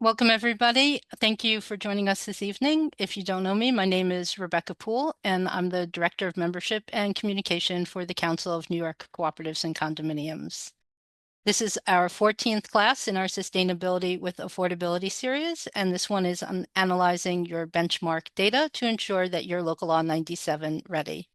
Welcome, everybody. Thank you for joining us this evening. If you don't know me, my name is Rebecca Poole, and I'm the Director of Membership and Communication for the Council of New York Cooperatives and Condominiums. This is our 14th class in our Sustainability with Affordability series, and this one is on analyzing your benchmark data to ensure that you're Local Law 97 ready.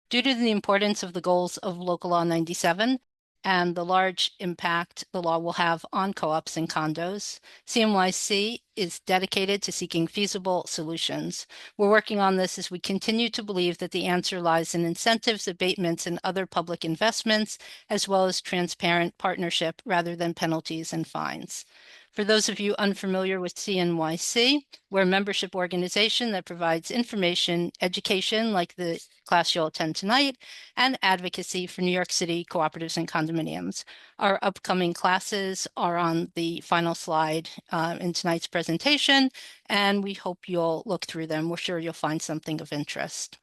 Due to the importance of the goals of Local Law 97, and the large impact the law will have on co-ops and condos, CNYC is dedicated to seeking feasible solutions. We're working on this as we continue to believe that the answer lies in incentives, abatements, and other public investments, as well as transparent partnership rather than penalties and fines. For those of you unfamiliar with CNYC, we're a membership organization that provides information, education, like the class you'll attend tonight, and advocacy for New York City cooperatives and condominiums. Our upcoming classes are on the final slide in tonight's presentation, and we hope you'll look through them. We're sure you'll find something of interest.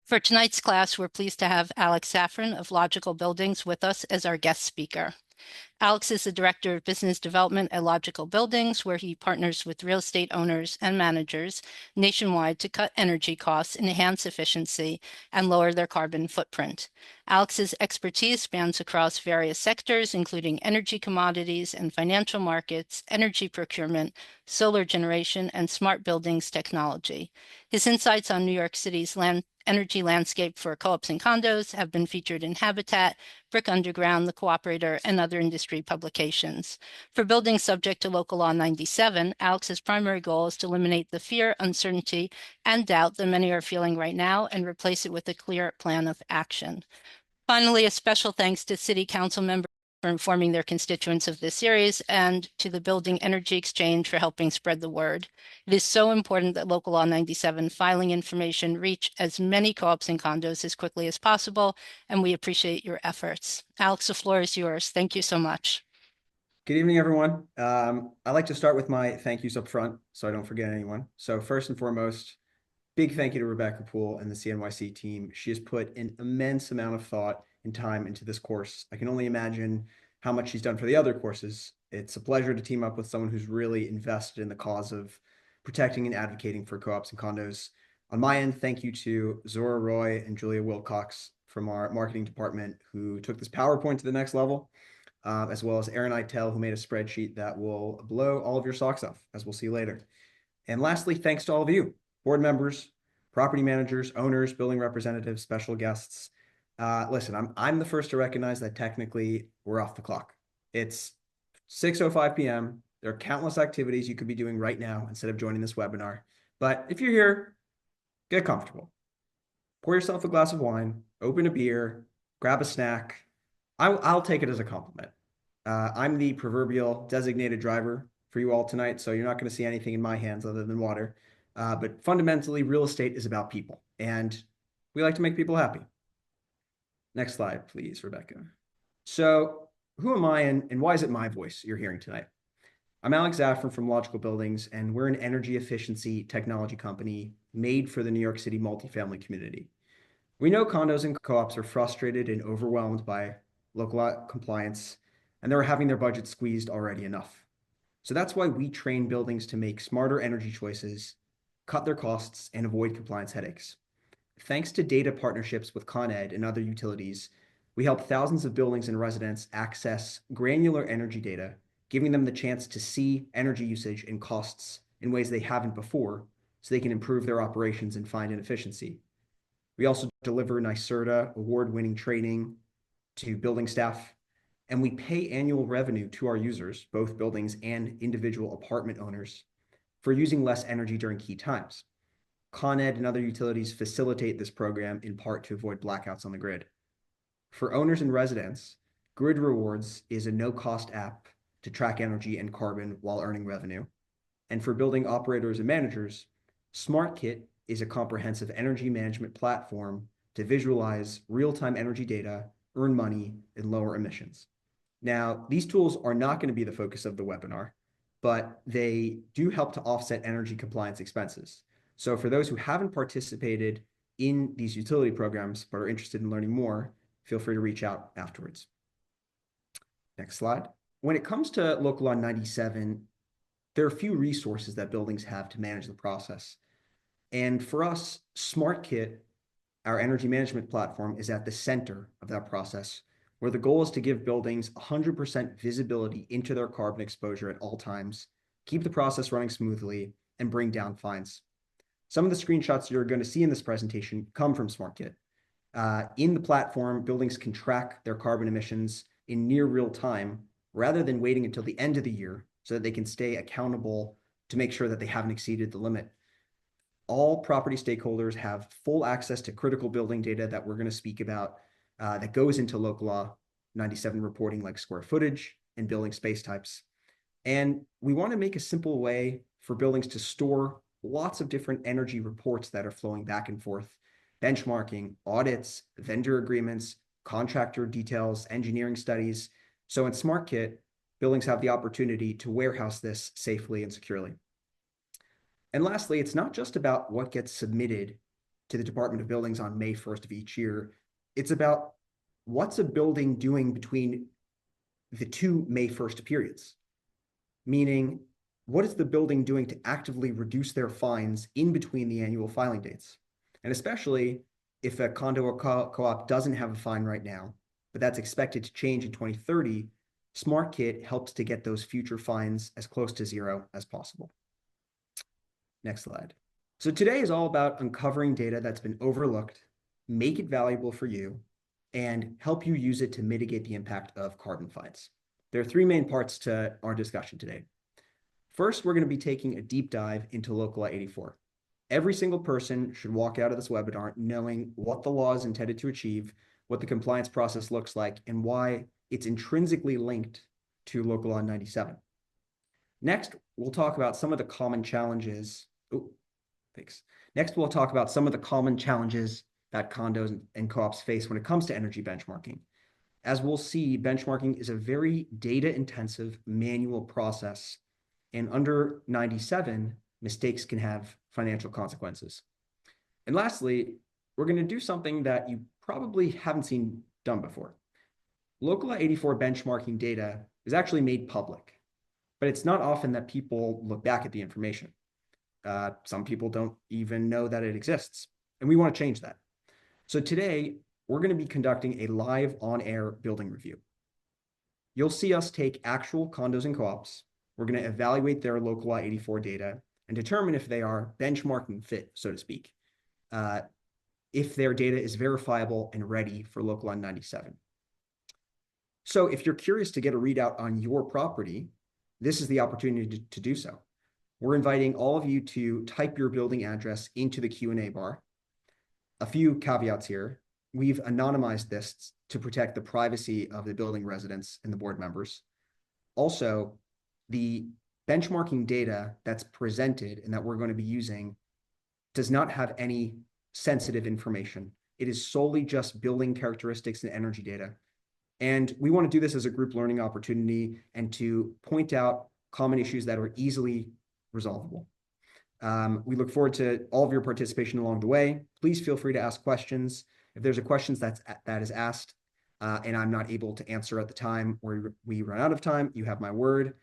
For tonight's class, we're pleased to have Alex Zafran of Logical Buildings with us as our guest speaker. Alex is the Director of Business Development at Logical Buildings, where he partners with real estate owners and managers nationwide to cut energy costs, enhance efficiency, and lower their carbon footprint. Alex's expertise spans across various sectors, including energy commodities and financial markets, energy procurement, solar generation, and smart buildings technology. His insights on New York City's energy landscape for co-ops and condos have been featured in Habitat, Brick Underground, The Cooperator, and other industry publications. For buildings subject to Local Law 97, Alex's primary goal is to eliminate the fear, uncertainty, and doubt that many are feeling right now and replace it with a clear plan of action. Finally, a special thanks to City Council members for informing their constituents of this series, and to the Building Energy Exchange for helping spread the word. It is so important that Local Law 97 filing information reach as many co-ops and condos as quickly as possible, and we appreciate your efforts. Alex, the floor is yours. Thank you so much. Good evening, everyone. I'd like to start with my thank yous up front so I don't forget anyone. So first and foremost, big thank you to Rebecca Poole and the CNYC team. She has put an immense amount of thought and time into this course. I can only imagine how much she's done for the other courses. It's a pleasure to team up with someone who's really invested in the cause of protecting and advocating for co-ops and condos. On my end, thank you to Zora Roy and Julia Wilcox from our marketing department who took this PowerPoint to the next level, as well as Aaron Itel, who made a spreadsheet that will blow all of your socks off, as we'll see later. And lastly, thanks to all of you, board members, property managers, owners, building representatives, special guests. Listen, I'm the first to recognize that technically we're off the clock. It's 6:05 p.m. There are countless activities you could be doing right now instead of joining this webinar. But if you're here, get comfortable. Pour yourself a glass of wine, open a beer, grab a snack. I'll take it as a compliment. I'm the proverbial designated driver for you all tonight, so you're not going to see anything in my hands other than water. But fundamentally, real estate is about people, and we like to make people happy. Next slide, please, Rebecca. So who am I and why is it my voice you're hearing tonight? I'm Alex Zafran from Logical Buildings, and we're an energy efficiency technology company made for the New York City multifamily community. We know condos and co-ops are frustrated and overwhelmed by local law compliance, and they're having their budget squeezed already enough. So that's why we train buildings to make smarter energy choices, cut their costs, and avoid compliance headaches. Thanks to data partnerships with Con Ed and other utilities, we help thousands of buildings and residents access granular energy data, giving them the chance to see energy usage and costs in ways they haven't before, so they can improve their operations and find inefficiency. We also deliver NYSERDA award-winning training to building staff, and we pay annual revenue to our users, both buildings and individual apartment owners, for using less energy during key times. Con Ed and other utilities facilitate this program in part to avoid blackouts on the grid. For owners and residents, GridRewards is a no-cost app to track energy and carbon while earning revenue. And for building operators and managers, SmartKit is a comprehensive energy management platform to visualize real-time energy data, earn money, and lower emissions. Now, these tools are not going to be the focus of the webinar, but they do help to offset energy compliance expenses. So for those who haven't participated in these utility programs but are interested in learning more, feel free to reach out afterwards. Next slide. When it comes to Local Law 97, there are few resources that buildings have to manage the process. And for us, SmartKit, our energy management platform, is at the center of that process, where the goal is to give buildings 100% visibility into their carbon exposure at all times, keep the process running smoothly, and bring down fines. Some of the screenshots you're going to see in this presentation come from SmartKit. In the platform, buildings can track their carbon emissions in near real time rather than waiting until the end of the year so that they can stay accountable to make sure that they haven't exceeded the limit. All property stakeholders have full access to critical building data that we're going to speak about that goes into local law 97 reporting, like square footage and building space types. And we want to make a simple way for buildings to store lots of different energy reports that are flowing back and forth, benchmarking, audits, vendor agreements, contractor details, engineering studies. So in SmartKit, buildings have the opportunity to warehouse this safely and securely. And lastly, it's not just about what gets submitted to the Department of Buildings on May 1st of each year. It's about what's a building doing between the two May 1st periods, meaning what is the building doing to actively reduce their fines in between the annual filing dates? And especially if a condo or co-op doesn't have a fine right now, but that's expected to change in 2030, SmartKit helps to get those future fines as close to zero as possible. Next slide. So today is all about uncovering data that's been overlooked, make it valuable for you, and help you use it to mitigate the impact of carbon fines. There are three main parts to our discussion today. First, we're going to be taking a deep dive into Local Law 84. Every single person should walk out of this webinar knowing what the law is intended to achieve, what the compliance process looks like, and why it's intrinsically linked to Local Law 97. Next, we'll talk about some of the common challenges. Next, we'll talk about some of the common challenges that condos and co-ops face when it comes to energy benchmarking. As we'll see, benchmarking is a very data-intensive manual process, and under 97, mistakes can have financial consequences. And lastly, we're going to do something that you probably haven't seen done before. Local Law 84 benchmarking data is actually made public, but it's not often that people look back at the information. Some people don't even know that it exists, and we want to change that. So today, we're going to be conducting a live on-air building review. You'll see us take actual condos and co-ops. We're going to evaluate their Local Law 84 data and determine if they are benchmarking fit, so to speak, if their data is verifiable and ready for Local Law 97. So if you're curious to get a readout on your property, this is the opportunity to do so. We're inviting all of you to type your building address into the Q&A bar. A few caveats here. We've anonymized this to protect the privacy of the building residents and the board members. Also, the benchmarking data that's presented and that we're going to be using does not have any sensitive information. It is solely just building characteristics and energy data. And we want to do this as a group learning opportunity and to point out common issues that are easily resolvable. We look forward to all of your participation along the way. Please feel free to ask questions. If there's a question that is asked and I'm not able to answer at the time or we run out of time, you have my word.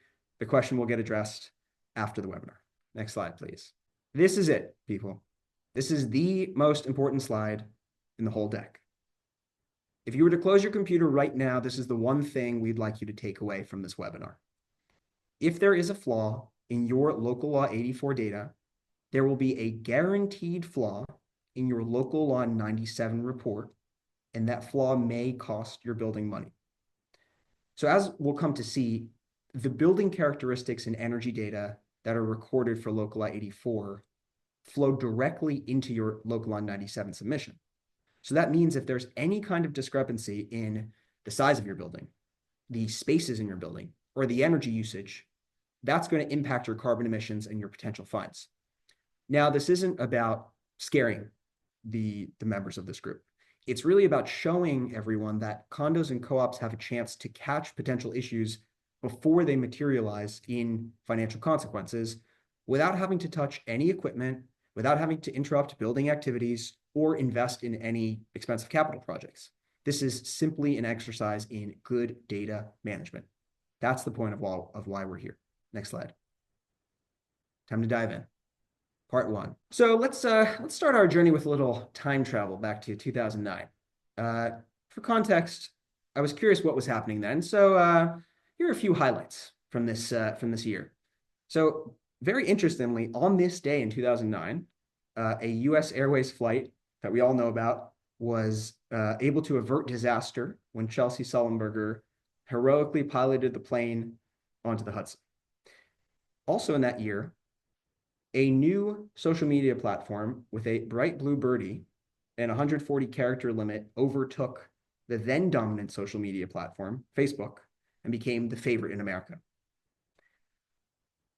The question will get addressed after the webinar. Next slide, please. This is it, people. This is the most important slide in the whole deck. If you were to close your computer right now, this is the one thing we'd like you to take away from this webinar. If there is a flaw in your Local Law 84 data, there will be a guaranteed flaw in your Local Law 97 report, and that flaw may cost your building money. So as we'll come to see, the building characteristics and energy data that are recorded for Local Law 84 flow directly into your Local Law 97 submission. So that means if there's any kind of discrepancy in the size of your building, the spaces in your building, or the energy usage, that's going to impact your carbon emissions and your potential fines. Now, this isn't about scaring the members of this group. It's really about showing everyone that condos and co-ops have a chance to catch potential issues before they materialize in financial consequences without having to touch any equipment, without having to interrupt building activities or invest in any expensive capital projects. This is simply an exercise in good data management. That's the point of why we're here. Next slide. Time to dive in. Part one. So let's start our journey with a little time travel back to 2009. For context, I was curious what was happening then. So here are a few highlights from this year. So very interestingly, on this day in 2009, a U.S. Airways flight that we all know about was able to avert disaster when Chelsea Sullenberger heroically piloted the plane onto the Hudson. Also in that year, a new social media platform with a bright blue birdie and 140 character limit overtook the then dominant social media platform, Facebook, and became the favorite in America.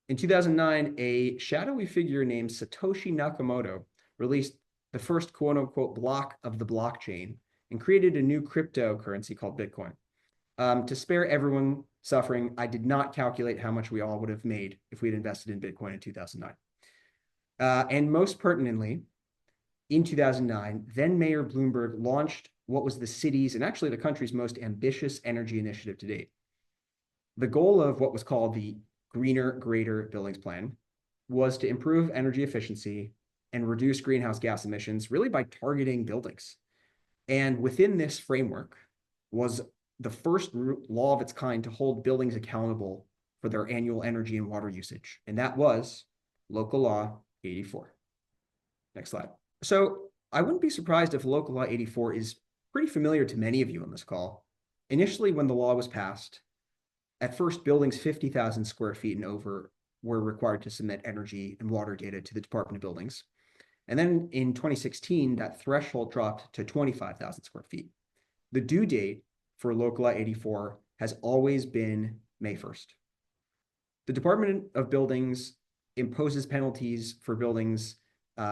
In 2009, a shadowy figure named Satoshi Nakamoto released the first quote-unquote block of the blockchain and created a new cryptocurrency called Bitcoin. To spare everyone suffering, I did not calculate how much we all would have made if we had invested in Bitcoin in 2009. And most pertinently, in 2009, then Mayor Bloomberg launched what was the city's and actually the country's most ambitious energy initiative to date. The goal of what was called the Greener, Greater Buildings Plan was to improve energy efficiency and reduce greenhouse gas emissions, really by targeting buildings. And within this framework was the first law of its kind to hold buildings accountable for their annual energy and water usage. And that was Local Law 84. Next slide. So I wouldn't be surprised if Local Law 84 is pretty familiar to many of you on this call. Initially, when the law was passed, at first, buildings 50,000 square feet and over were required to submit energy and water data to the Department of Buildings. And then in 2016, that threshold dropped to 25,000 square feet. The due date for Local Law 84 has always been May 1st. The Department of Buildings imposes penalties for buildings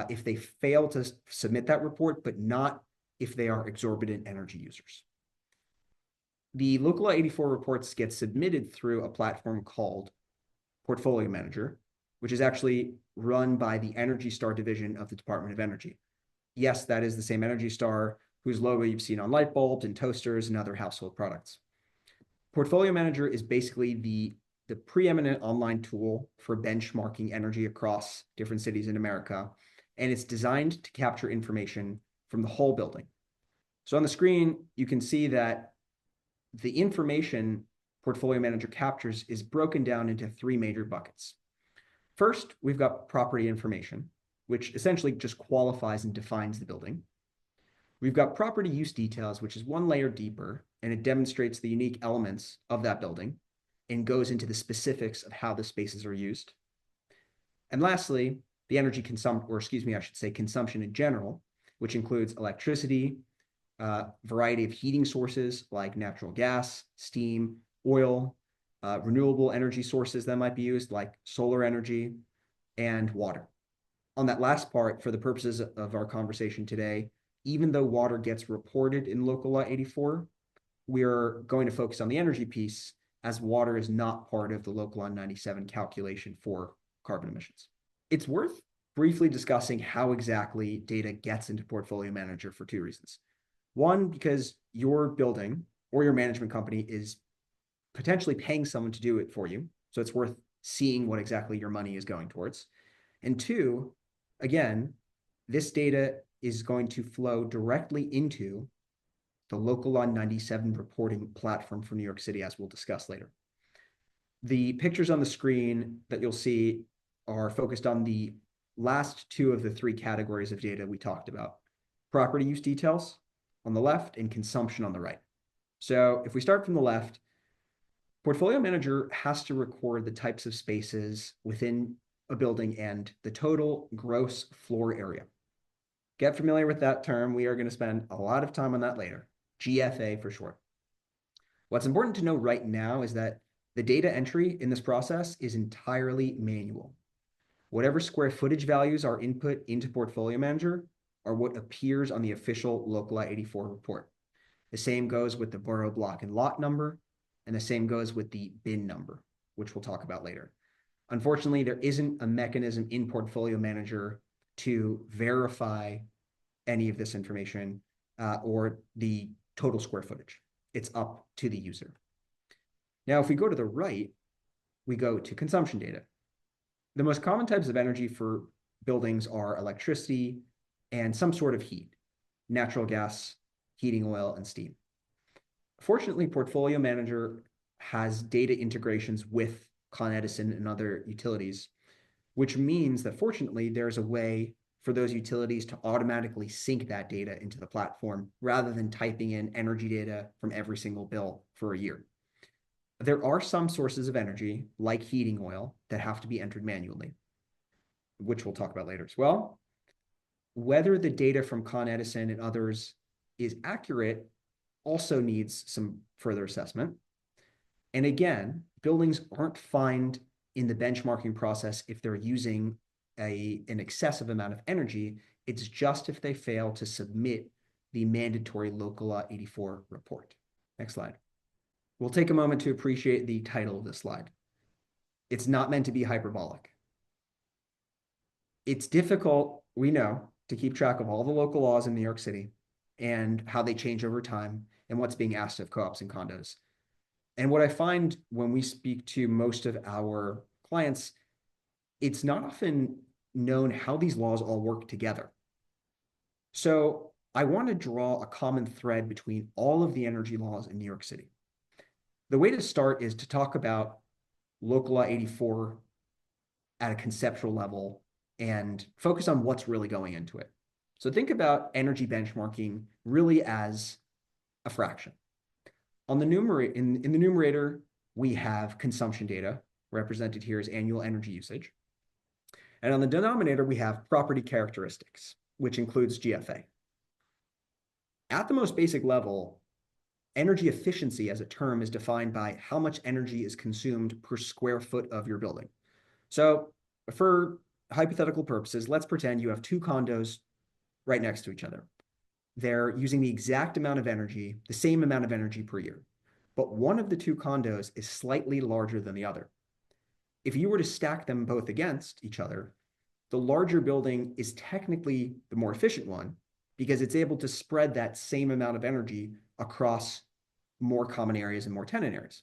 if they fail to submit that report, but not if they are exorbitant energy users. The Local Law 84 reports get submitted through a platform called Portfolio Manager, which is actually run by the Energy Star division of the Department of Energy. Yes, that is the same Energy Star whose logo you've seen on light bulbs and toasters and other household products. Portfolio Manager is basically the preeminent online tool for benchmarking energy across different cities in America, and it's designed to capture information from the whole building. So on the screen, you can see that the information Portfolio Manager captures is broken down into three major buckets. First, we've got property information, which essentially just qualifies and defines the building. We've got property use details, which is one layer deeper, and it demonstrates the unique elements of that building and goes into the specifics of how the spaces are used. And lastly, the energy consumption in general, which includes electricity, variety of heating sources like natural gas, steam, oil, renewable energy sources that might be used like solar energy, and water. On that last part, for the purposes of our conversation today, even though water gets reported in Local Law 84, we're going to focus on the energy piece as water is not part of the Local Law 97 calculation for carbon emissions. It's worth briefly discussing how exactly data gets into Portfolio Manager for two reasons. One, because your building or your management company is potentially paying someone to do it for you. So it's worth seeing what exactly your money is going towards. And two, again, this data is going to flow directly into the Local Law 97 reporting platform for New York City, as we'll discuss later. The pictures on the screen that you'll see are focused on the last two of the three categories of data we talked about: property use details on the left and consumption on the right. So if we start from the left, Portfolio Manager has to record the types of spaces within a building and the total gross floor area. Get familiar with that term. We are going to spend a lot of time on that later. GFA for short. What's important to know right now is that the data entry in this process is entirely manual. Whatever square footage values are input into Portfolio Manager are what appears on the official Local Law 84 report. The same goes with the borough block and lot number, and the same goes with the bin number, which we'll talk about later. Unfortunately, there isn't a mechanism in Portfolio Manager to verify any of this information or the total square footage. It's up to the user. Now, if we go to the right, we go to consumption data. The most common types of energy for buildings are electricity and some sort of heat, natural gas, heating oil, and steam. Fortunately, Portfolio Manager has data integrations with Con Edison and other utilities, which means that fortunately there's a way for those utilities to automatically sync that data into the platform rather than typing in energy data from every single bill for a year. There are some sources of energy, like heating oil, that have to be entered manually, which we'll talk about later as well. Whether the data from Con Edison and others is accurate also needs some further assessment. And again, buildings aren't fined in the benchmarking process if they're using an excessive amount of energy. It's just if they fail to submit the mandatory Local Law 84 report. Next slide. We'll take a moment to appreciate the title of this slide. It's not meant to be hyperbolic. It's difficult, we know, to keep track of all the local laws in New York City and how they change over time and what's being asked of co-ops and condos. And what I find when we speak to most of our clients, it's not often known how these laws all work together. So I want to draw a common thread between all of the energy laws in New York City. The way to start is to talk about Local Law 84 at a conceptual level and focus on what's really going into it. So think about energy benchmarking really as a fraction. On the numerator, in the numerator, we have consumption data, represented here as annual energy usage. And on the denominator, we have property characteristics, which includes GFA. At the most basic level, energy efficiency as a term is defined by how much energy is consumed per square foot of your building. So for hypothetical purposes, let's pretend you have two condos right next to each other. They're using the exact amount of energy, the same amount of energy per year, but one of the two condos is slightly larger than the other. If you were to stack them both against each other, the larger building is technically the more efficient one because it's able to spread that same amount of energy across more common areas and more tenant areas.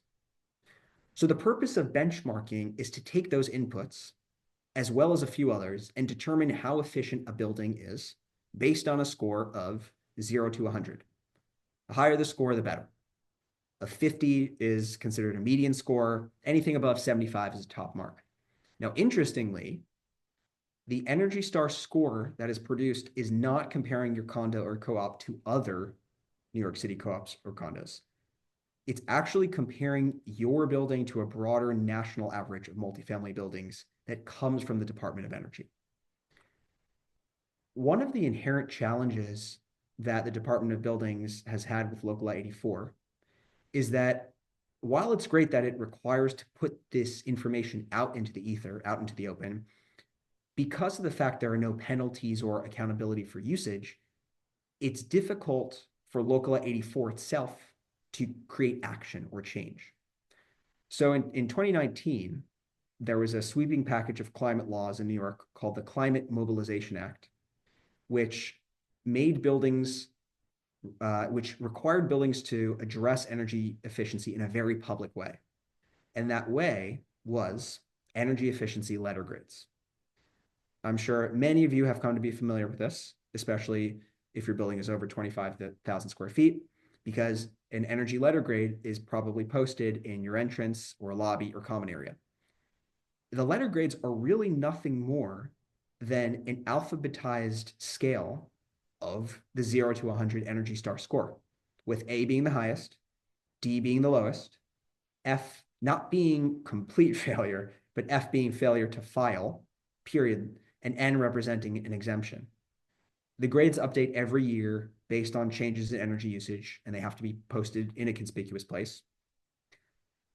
So the purpose of benchmarking is to take those inputs, as well as a few others, and determine how efficient a building is based on a score of 0 to 100. The higher the score, the better. A 50 is considered a median score. Anything above 75 is a top mark. Now, interestingly, the Energy Star score that is produced is not comparing your condo or co-op to other New York City co-ops or condos. It's actually comparing your building to a broader national average of multifamily buildings that comes from the Department of Energy. One of the inherent challenges that the Department of Buildings has had with Local Law 84 is that while it's great that it requires to put this information out into the ether, out into the open, because of the fact there are no penalties or accountability for usage, it's difficult for Local Law 84 itself to create action or change. So in 2019, there was a sweeping package of climate laws in New York called the Climate Mobilization Act, which made buildings, which required buildings to address energy efficiency in a very public way. And that way was energy efficiency letter grades. I'm sure many of you have come to be familiar with this, especially if your building is over 25,000 square feet, because an energy letter grade is probably posted in your entrance or lobby or common area. The letter grades are really nothing more than an alphabetized scale of the 0 to 100 Energy Star score, with A being the highest, D being the lowest, F not being complete failure, but F being failure to file, period, and N representing an exemption. The grades update every year based on changes in energy usage, and they have to be posted in a conspicuous place.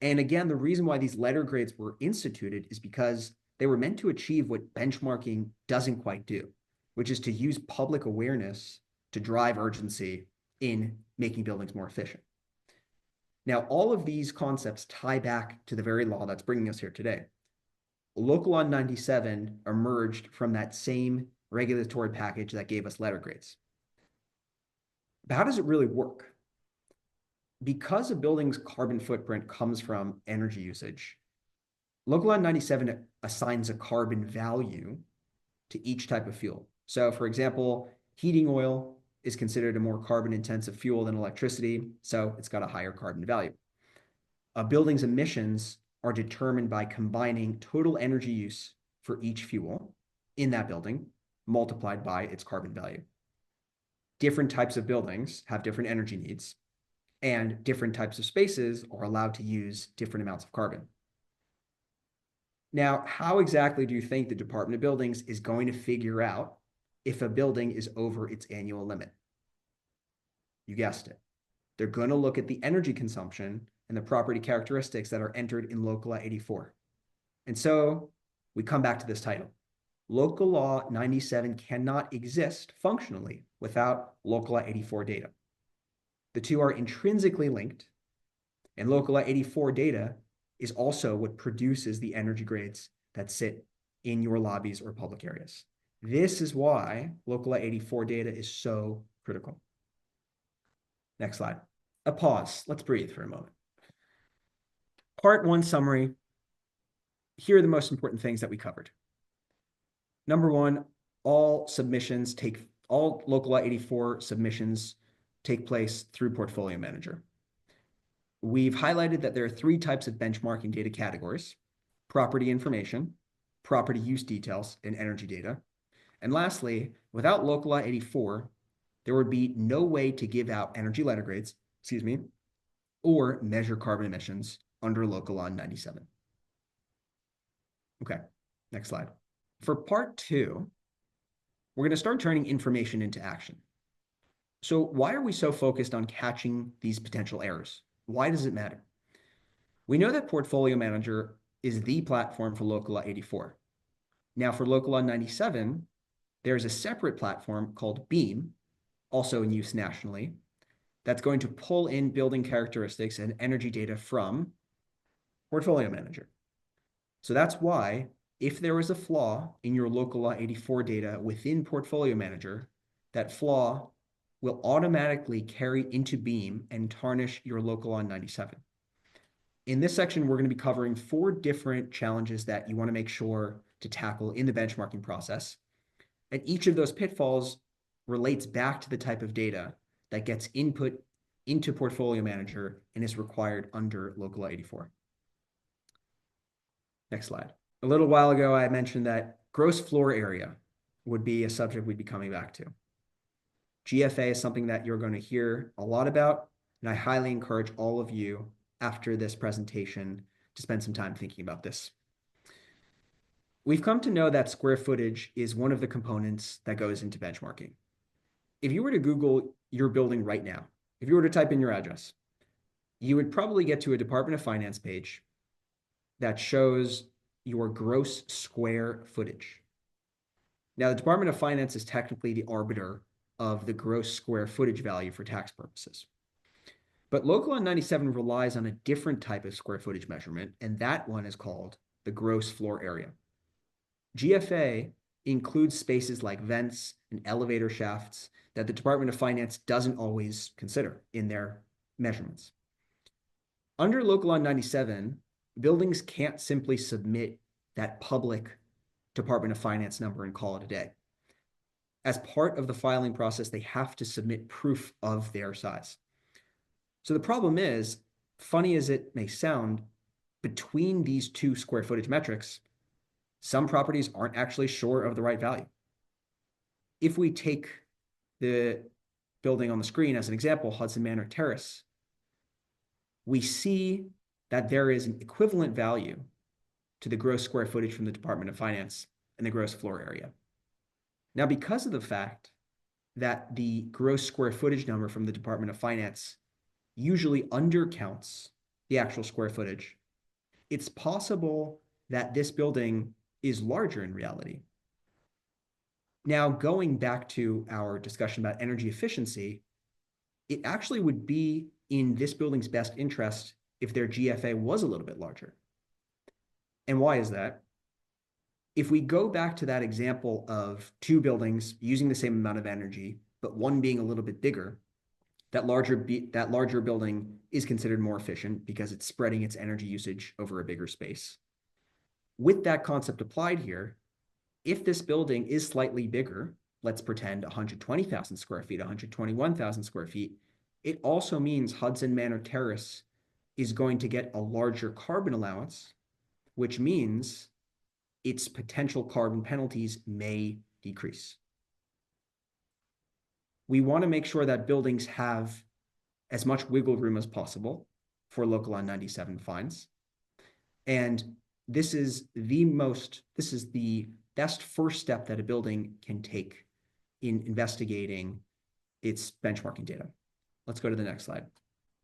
And again, the reason why these letter grades were instituted is because they were meant to achieve what benchmarking doesn't quite do, which is to use public awareness to drive urgency in making buildings more efficient. Now, all of these concepts tie back to the very law that's bringing us here today. Local Law 97 emerged from that same regulatory package that gave us letter grades. But how does it really work? Because a building's carbon footprint comes from energy usage, Local Law 97 assigns a carbon value to each type of fuel. So for example, heating oil is considered a more carbon intensive fuel than electricity, so it's got a higher carbon value. A building's emissions are determined by combining total energy use for each fuel in that building multiplied by its carbon value. Different types of buildings have different energy needs, and different types of spaces are allowed to use different amounts of carbon. Now, how exactly do you think the Department of Buildings is going to figure out if a building is over its annual limit? You guessed it. They're going to look at the energy consumption and the property characteristics that are entered in Local Law 84. And so we come back to this title. Local Law 97 cannot exist functionally without Local Law 84 data. The two are intrinsically linked, and Local Law 84 data is also what produces the energy grades that sit in your lobbies or public areas. This is why Local Law 84 data is so critical. Next slide. A pause. Let's breathe for a moment. Part 1 summary. Here are the most important things that we covered. Number 1, all Local Law 84 submissions take place through Portfolio Manager. We've highlighted that there are 3 types of benchmarking data categories: property information, property use details, and energy data. And lastly, without Local Law 84, there would be no way to give out energy letter grades, or measure carbon emissions under Local Law 97. Okay, next slide. For part 2, we're going to start turning information into action. So why are we so focused on catching these potential errors? Why does it matter? We know that Portfolio Manager is the platform for Local Law 84. Now for Local Law 97, there's a separate platform called Beam, also in use nationally, that's going to pull in building characteristics and energy data from Portfolio Manager. So that's why if there is a flaw in your Local Law 84 data within Portfolio Manager, that flaw will automatically carry into Beam and tarnish your Local Law 97. In this section, we're going to be covering 4 different challenges that you want to make sure to tackle in the benchmarking process. And each of those pitfalls relates back to the type of data that gets input into Portfolio Manager and is required under Local Law 84. Next slide. A little while ago, I mentioned that gross floor area would be a subject we'd be coming back to. GFA is something that you're going to hear a lot about, and I highly encourage all of you after this presentation to spend some time thinking about this. We've come to know that square footage is one of the components that goes into benchmarking. If you were to Google your building right now, if you were to type in your address, you would probably get to a Department of Finance page that shows your gross square footage. Now, the Department of Finance is technically the arbiter of the gross square footage value for tax purposes. But Local Law 97 relies on a different type of square footage measurement, and that one is called the gross floor area. GFA includes spaces like vents and elevator shafts that the Department of Finance doesn't always consider in their measurements. Under Local Law 97, buildings can't simply submit that public Department of Finance number and call it a day. As part of the filing process, they have to submit proof of their size. So the problem is, funny as it may sound, between these 2 square footage metrics, some properties aren't actually sure of the right value. If we take the building on the screen as an example, Hudson Manor Terrace, we see that there is an equivalent value to the gross square footage from the Department of Finance and the gross floor area. Now, because of the fact that the gross square footage number from the Department of Finance usually undercounts the actual square footage, it's possible that this building is larger in reality. Now, going back to our discussion about energy efficiency, it actually would be in this building's best interest if their GFA was a little bit larger. And why is that? If we go back to that example of 2 buildings using the same amount of energy, but one being a little bit bigger, that larger building is considered more efficient because it's spreading its energy usage over a bigger space. With that concept applied here, if this building is slightly bigger, let's pretend 120,000 square feet, 121,000 square feet, it also means Hudson Manor Terrace is going to get a larger carbon allowance, which means its potential carbon penalties may decrease. We want to make sure that buildings have as much wiggle room as possible for local law 97 fines. And this is the best first step that a building can take in investigating its benchmarking data. Let's go to the next slide.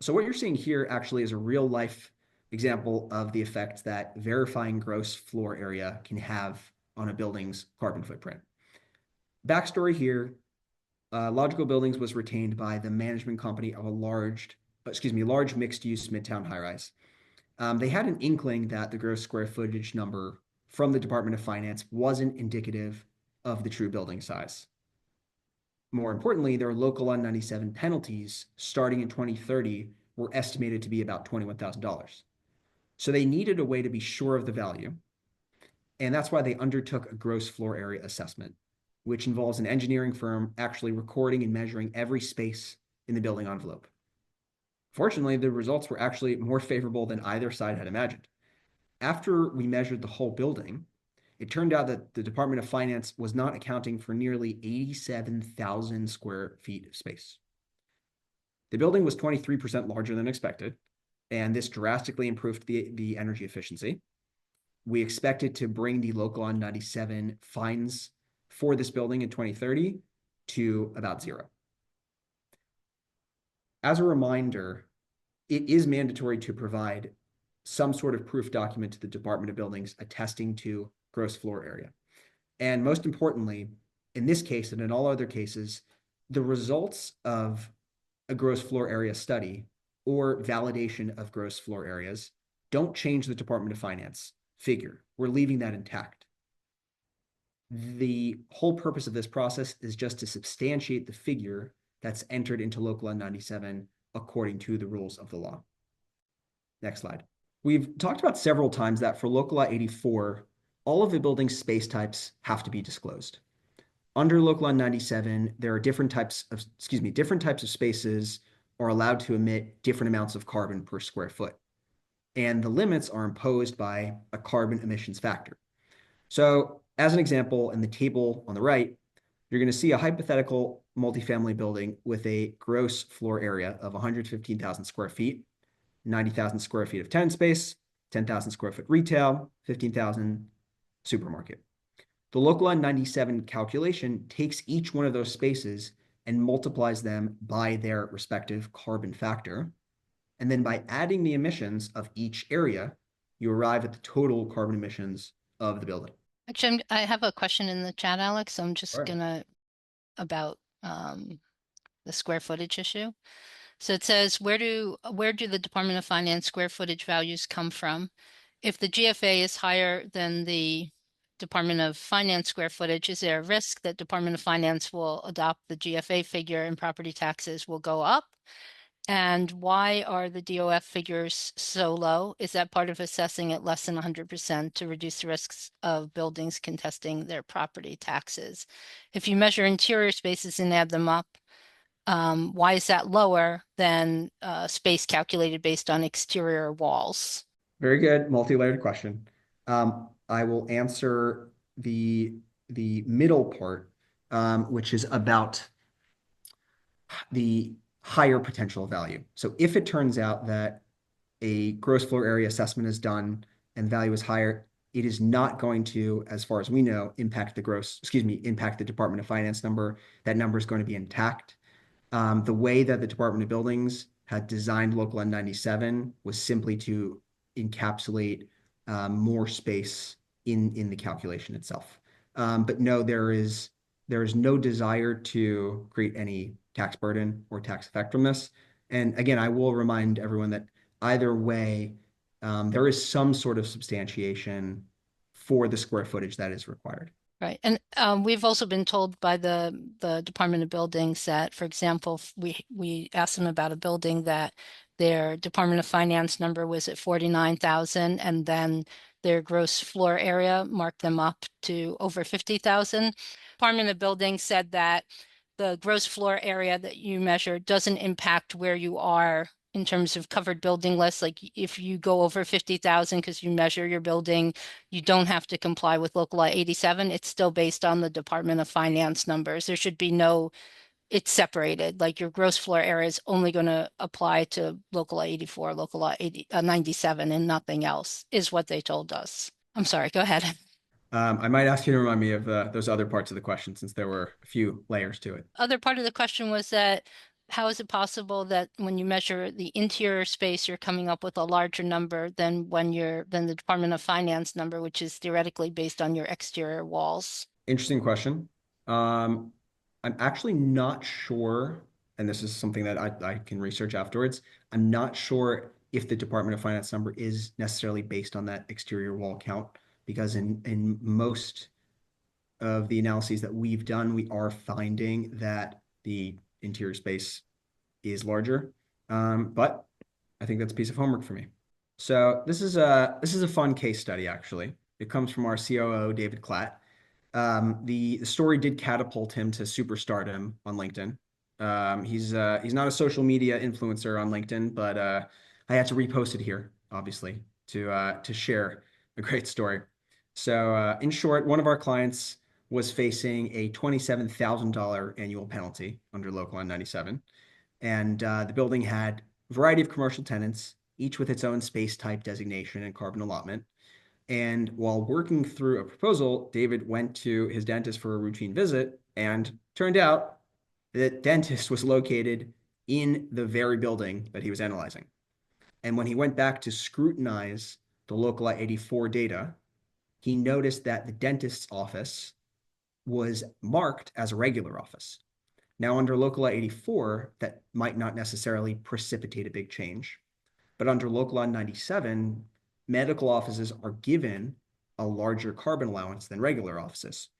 So what you're seeing here actually is a real life example of the effect that verifying gross floor area can have on a building's carbon footprint. Backstory here, Logical Buildings was retained by the management company of a large mixed-use midtown high-rise. They had an inkling that the gross square footage number from the Department of Finance wasn't indicative of the true building size. More importantly, their local law 97 penalties starting in 2030 were estimated to be about $21,000. So they needed a way to be sure of the value. And that's why they undertook a gross floor area assessment, which involves an engineering firm actually recording and measuring every space in the building envelope. Fortunately, the results were actually more favorable than either side had imagined. After we measured the whole building, it turned out that the Department of Finance was not accounting for nearly 87,000 square feet of space. The building was 23% larger than expected, and this drastically improved the energy efficiency. We expected to bring the local on 97 fines for this building in 2030 to about zero. As a reminder, it is mandatory to provide some sort of proof document to the Department of Buildings attesting to gross floor area. And most importantly, in this case and in all other cases, the results of a gross floor area study or validation of gross floor areas don't change the Department of Finance figure. We're leaving that intact. The whole purpose of this process is just to substantiate the figure that's entered into Local Law 97 according to the rules of the law. Next slide. We've talked about several times that for Local Law 84, all of the building's space types have to be disclosed. Under Local Law 97, there are different types of spaces are allowed to emit different amounts of carbon per square foot. And the limits are imposed by a carbon emissions factor. So as an example, in the table on the right, you're going to see a hypothetical multifamily building with a gross floor area of 115,000 square feet, 90,000 square feet of tenant space, 10,000 square foot retail, 15,000 supermarket. The Local Law 97 calculation takes each one of those spaces and multiplies them by their respective carbon factor. And then by adding the emissions of each area, you arrive at the total carbon emissions of the building. Actually, I have a question in the chat, Alex. I'm just Sure. gonna about the square footage issue. So it says, where do the Department of Finance square footage values come from? If the GFA is higher than the Department of Finance square footage, is there a risk that Department of Finance will adopt the GFA figure and property taxes will go up? And why are the DOF figures so low? Is that part of assessing at less than 100% to reduce the risks of buildings contesting their property taxes? If you measure interior spaces and add them up, why is that lower than space calculated based on exterior walls? Very good, multi-layered question. I will answer the middle part, which is about the higher potential value. So if it turns out that a gross floor area assessment is done and value is higher, it is not going to, as far as we know, impact the Department of Finance number. That number is going to be intact. The way that the Department of Buildings had designed Local Law 97 was simply to encapsulate more space in the calculation itself. But no, there is no desire to create any tax burden or tax effect from this. And again, I will remind everyone that either way, there is some sort of substantiation for the square footage that is required. Right. And we've also been told by the Department of Buildings that, for example, we asked them about a building that their Department of Finance number was at 49,000, and then their gross floor area, marked them up to over 50,000. Department of Building said that the gross floor area that you measure doesn't impact where you are in terms of covered building lists. Like if you go over 50,000 because you measure your building, you don't have to comply with local law 87. It's still based on the Department of Finance numbers. There should be no, it's separated. Like your gross floor area is only going to apply to local law 84, local law 97, and nothing else is what they told us. I'm sorry, go ahead. I might ask you to remind me of those other parts of the question since there were a few layers to it. Other part of the question was that how is it possible that when you measure the interior space, you're coming up with a larger number than than the Department of Finance number, which is theoretically based on your exterior walls? Interesting question. Um, I'm actually not sure, and this is something that I can research afterwards. I'm not sure if the Department of Finance number is necessarily based on that exterior wall count, because in most of the analyses that we've done, we are finding that the interior space is larger. But I think that's a piece of homework for me. So this is a fun case study, actually. It comes from our COO, David Klatt. The story did catapult him to superstardom on LinkedIn. He's not a social media influencer on LinkedIn, but I had to repost it here, obviously, to share a great story. So in short, one of our clients was facing a $27,000 annual penalty under Local Law 97, and the building had a variety of commercial tenants, each with its own space type designation and carbon allotment. And while working through a proposal, David went to his dentist for a routine visit, and turned out that dentist was located in the very building that he was analyzing. And when he went back to scrutinize the local law 84 data, he noticed that the dentist's office was marked as a regular office. Now, under local law 84, that might not necessarily precipitate a big change, but under local law 97, medical offices are given a larger carbon allowance than regular offices.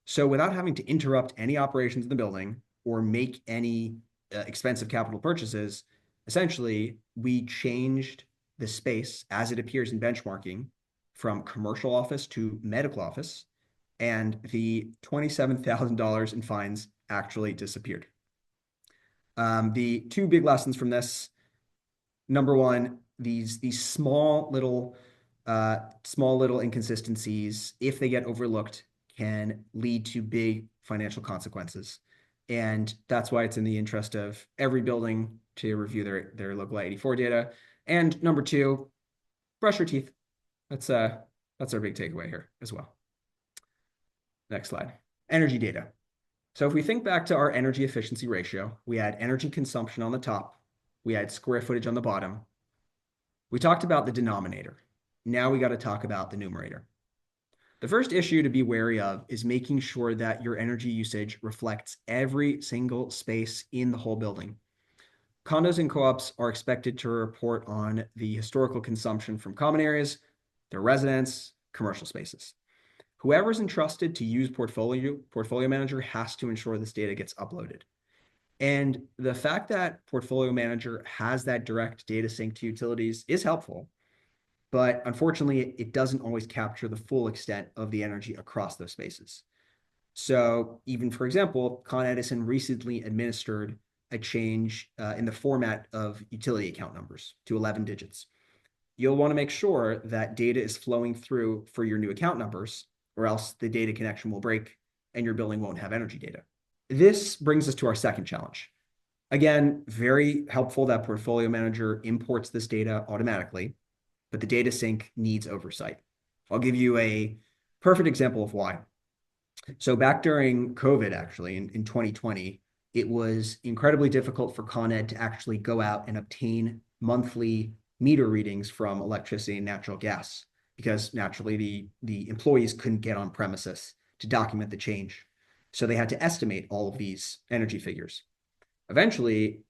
So without having to interrupt any operations in the building or make any expensive capital purchases, essentially, we changed the space as it appears in benchmarking from commercial office to medical office, and the $27,000 in fines actually disappeared. The two big lessons from this: number one, these small little inconsistencies, if they get overlooked, can lead to big financial consequences. And that's why it's in the interest of every building to review their local law 84 data. And number two, brush your teeth. That's our big takeaway here as well. Next slide. Energy data. So if we think back to our energy efficiency ratio, we had energy consumption on the top, we had square footage on the bottom. We talked about the denominator. Now we got to talk about the numerator. The first issue to be wary of is making sure that your energy usage reflects every single space in the whole building. Condos and co-ops are expected to report on the historical consumption from common areas, their residents, commercial spaces. Whoever's entrusted to use Portfolio Manager has to ensure this data gets uploaded. And the fact that Portfolio Manager has that direct data sync to utilities is helpful, but unfortunately, it doesn't always capture the full extent of the energy across those spaces. So even, for example, Con Edison recently administered a change in the format of utility account numbers to 11 digits. You'll want to make sure that data is flowing through for your new account numbers, or else the data connection will break and your building won't have energy data. This brings us to our second challenge. Again, very helpful that Portfolio Manager imports this data automatically, but the data sync needs oversight. I'll give you a perfect example of why. So back during COVID, actually, in 2020, it was incredibly difficult for Con Ed to actually go out and obtain monthly meter readings from electricity and natural gas, because naturally the employees couldn't get on premises to document the change. So they had to estimate all of these energy figures. Eventually,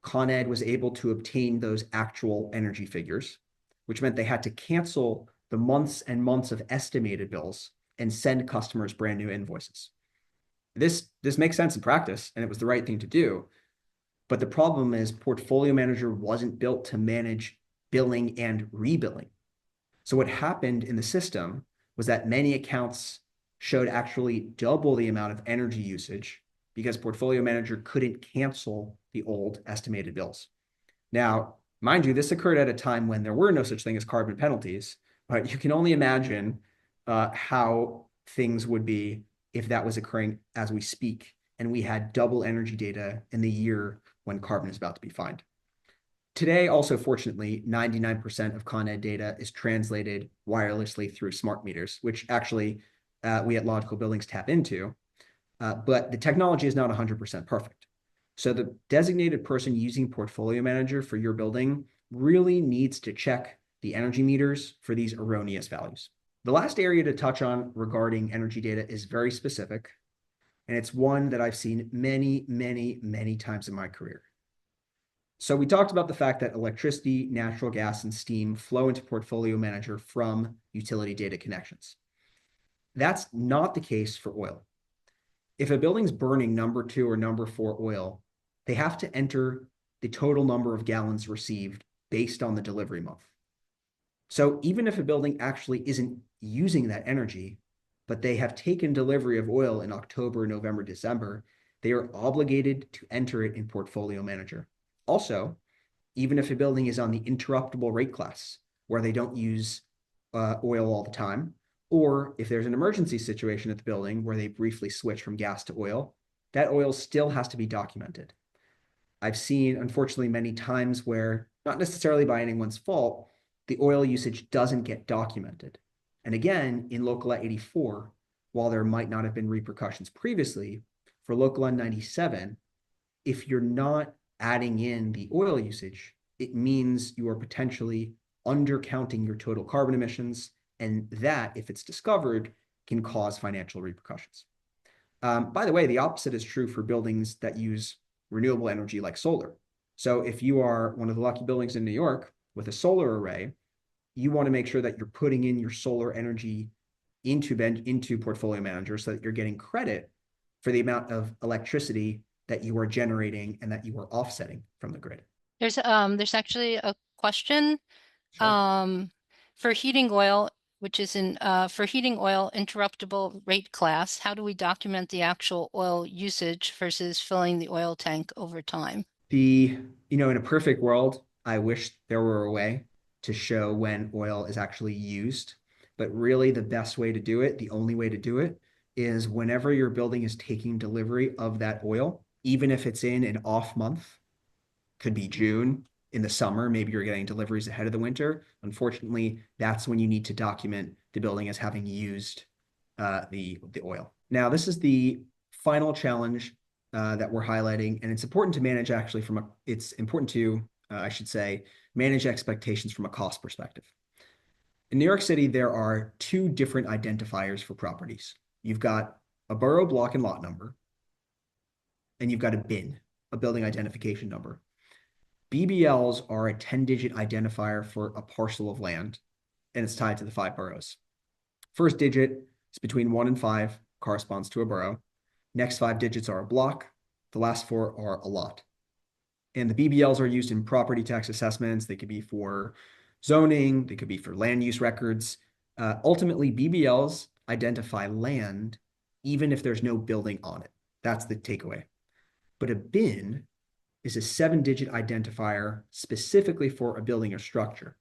Con Ed was able to obtain those actual energy figures, which meant they had to cancel the months and months of estimated bills and send customers brand new invoices. This makes sense in practice, and it was the right thing to do. But the problem is Portfolio Manager wasn't built to manage billing and rebilling. So what happened in the system was that many accounts showed actually double the amount of energy usage because Portfolio Manager couldn't cancel the old estimated bills. Now, mind you, this occurred at a time when there were no such thing as carbon penalties, but you can only imagine how things would be if that was occurring as we speak, and we had double energy data in the year when carbon is about to be fined. Today, also fortunately, 99% of Con Ed data is translated wirelessly through smart meters, which actually we at Logical Buildings tap into, but the technology is not 100% perfect. So the designated person using Portfolio Manager for your building really needs to check the energy meters for these erroneous values. The last area to touch on regarding energy data is very specific, and it's one that I've seen many, many, many times in my career. So we talked about the fact that electricity, natural gas, and steam flow into Portfolio Manager from utility data connections. That's not the case for oil. If a building's burning number 2 or number 4 oil, they have to enter the total number of gallons received based on the delivery month. So even if a building actually isn't using that energy, but they have taken delivery of oil in October, November, December, they are obligated to enter it in Portfolio Manager. Also, even if a building is on the interruptible rate class, where they don't use oil all the time, or if there's an emergency situation at the building where they briefly switch from gas to oil, that oil still has to be documented. I've seen, unfortunately, many times where, not necessarily by anyone's fault, the oil usage doesn't get documented. And again, in Local Law 84, while there might not have been repercussions previously, for Local Law 97, if you're not adding in the oil usage, it means you are potentially undercounting your total carbon emissions, and that, if it's discovered, can cause financial repercussions. By the way, the opposite is true for buildings that use renewable energy like solar. So if you are one of the lucky buildings in New York with a solar array, you want to make sure that you're putting in your solar energy into Portfolio Manager so that you're getting credit for the amount of electricity that you are generating and that you are offsetting from the grid. There's actually a question Sure. for heating oil, which is in for heating oil interruptible rate class. How do we document the actual oil usage versus filling the oil tank over time? In a perfect world, I wish there were a way to show when oil is actually used, but really the best way to do it, the only way to do it, is whenever your building is taking delivery of that oil, even if it's in an off month, could be June, in the summer, maybe you're getting deliveries ahead of the winter. Unfortunately, that's when you need to document the building as having used the oil. Now, this is the final challenge that we're highlighting, and it's important to manage actually it's important to, I should say, manage expectations from a cost perspective. In New York City, there are 2 different identifiers for properties. You've got a borough block and lot number, and you've got a BIN, a building identification number. BBLs are a 10-digit identifier for a parcel of land, and it's tied to the 5 boroughs. First digit is between 1 and 5, corresponds to a borough. Next 5 digits are a block. The last 4 are a lot. And the BBLs are used in property tax assessments. They could be for zoning. They could be for land use records. Ultimately, BBLs identify land even if there's no building on it. That's the takeaway. But a BIN is a 7-digit identifier specifically for a building or structure.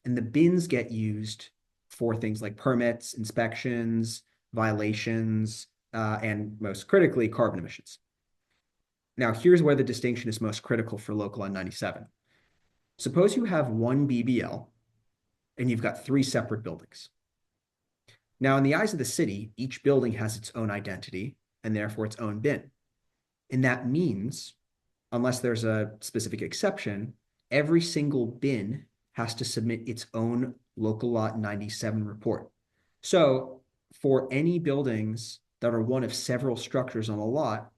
And the BINs get used for things like permits, inspections, violations, and most critically, carbon emissions. Now, here's where the distinction is most critical for Local Law 97. Suppose you have one BBL and you've got 3 separate buildings. Now, in the eyes of the city, each building has its own identity and therefore its own BIN. And that means, unless there's a specific exception, every single BIN has to submit its own Local Law 97 report. So for any buildings that are one of several structures on a lot,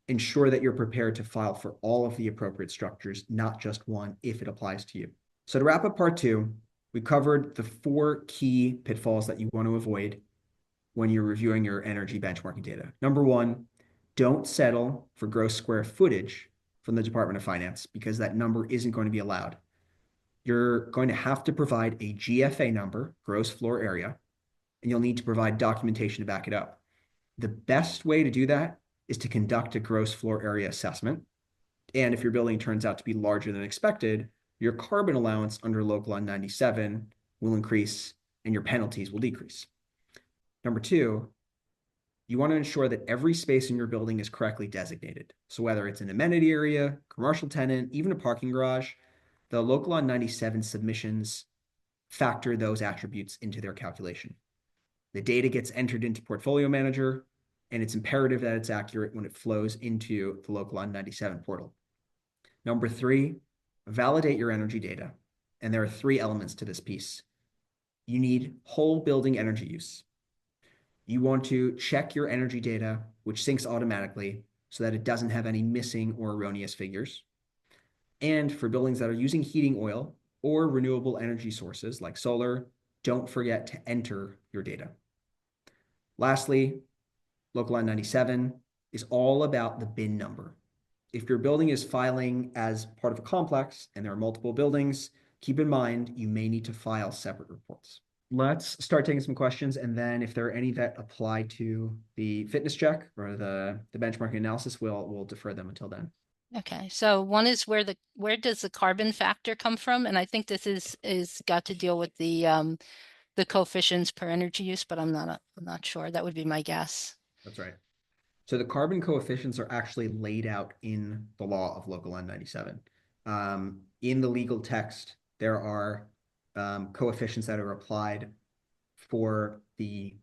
ensure that you're prepared to file for all of the appropriate structures, not just one, if it applies to you. So to wrap up part 2, we covered the 4 key pitfalls that you want to avoid when you're reviewing your energy benchmarking data. Number 1, don't settle for gross square footage from the Department of Finance because that number isn't going to be allowed. you're going to have to provide a GFA number, gross floor area, and you'll need to provide documentation to back it up. The best way to do that is to conduct a gross floor area assessment. And if your building turns out to be larger than expected, your carbon allowance under Local Law 97 will increase and your penalties will decrease. Number two, you want to ensure that every space in your building is correctly designated. So whether it's an amenity area, commercial tenant, even a parking garage, the Local Law 97 submissions factor those attributes into their calculation. The data gets entered into Portfolio Manager, and it's imperative that it's accurate when it flows into the Local Law 97 portal. Number three, validate your energy data. And there are three elements to this piece. You need whole building energy use. You want to check your energy data, which syncs automatically so that it doesn't have any missing or erroneous figures. And for buildings that are using heating oil or renewable energy sources like solar, don't forget to enter your data. Lastly, Local Law 97 is all about the bin number. If your building is filing as part of a complex and there are multiple buildings, keep in mind you may need to file separate reports. Let's start taking some questions, and then if there are any that apply to the fitness check or the benchmarking analysis, we'll defer them until then. Okay, so one is where does the carbon factor come from? And I think this is got to deal with the coefficients per energy use, but I'm not sure. That would be my guess. That's right. So the carbon coefficients are actually laid out in the law of Local Law 97. In the legal text, there are coefficients that are applied for the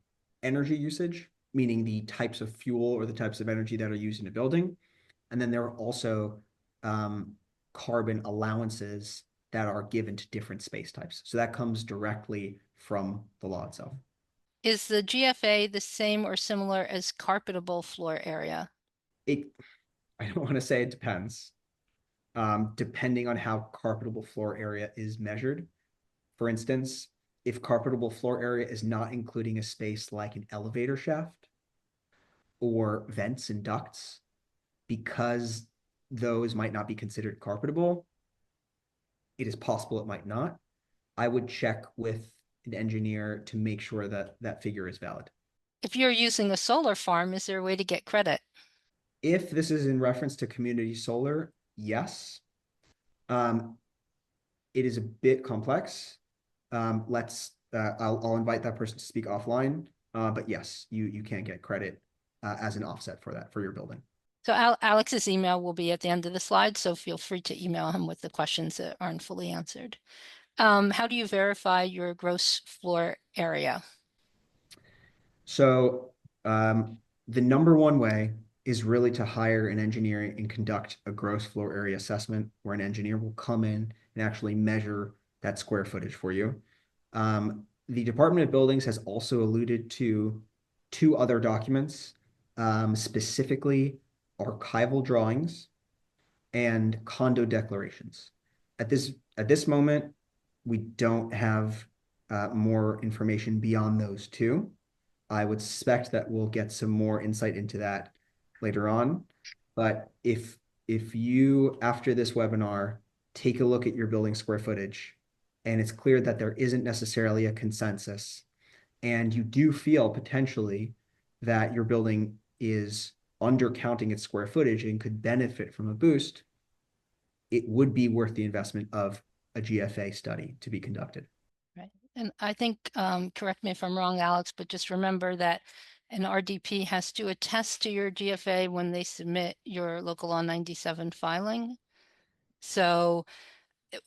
energy usage, meaning the types of fuel or the types of energy that are used in a building. And then there are also carbon allowances that are given to different space types. So that comes directly from the law itself. Is the GFA the same or similar as carpetable floor area? I don't want to say it depends. Depending on how carpetable floor area is measured. For instance, if carpetable floor area is not including a space like an elevator shaft or vents and ducts, because those might not be considered carpetable, it is possible it might not. I would check with an engineer to make sure that that figure is valid. If you're using a solar farm, is there a way to get credit? If this is in reference to community solar, yes. It is a bit complex. I'll invite that person to speak offline. But yes, you can get credit as an offset for that for your building. So Alex's email will be at the end of the slide, so feel free to email him with the questions that aren't fully answered. How do you verify your gross floor area? So the number one way is really to hire an engineer and conduct a gross floor area assessment where an engineer will come in and actually measure that square footage for you. The Department of Buildings has also alluded to two other documents, specifically archival drawings and condo declarations. At this moment, we don't have more information beyond those two. I would suspect that we'll get some more insight into that later on. But if you, after this webinar, take a look at your building square footage, and it's clear that there isn't necessarily a consensus, and you do feel potentially that your building is undercounting its square footage and could benefit from a boost, it would be worth the investment of a GFA study to be conducted. Right. And I think, correct me if I'm wrong, Alex, but just remember that an RDP has to attest to your GFA when they submit your Local Law 97 filing. So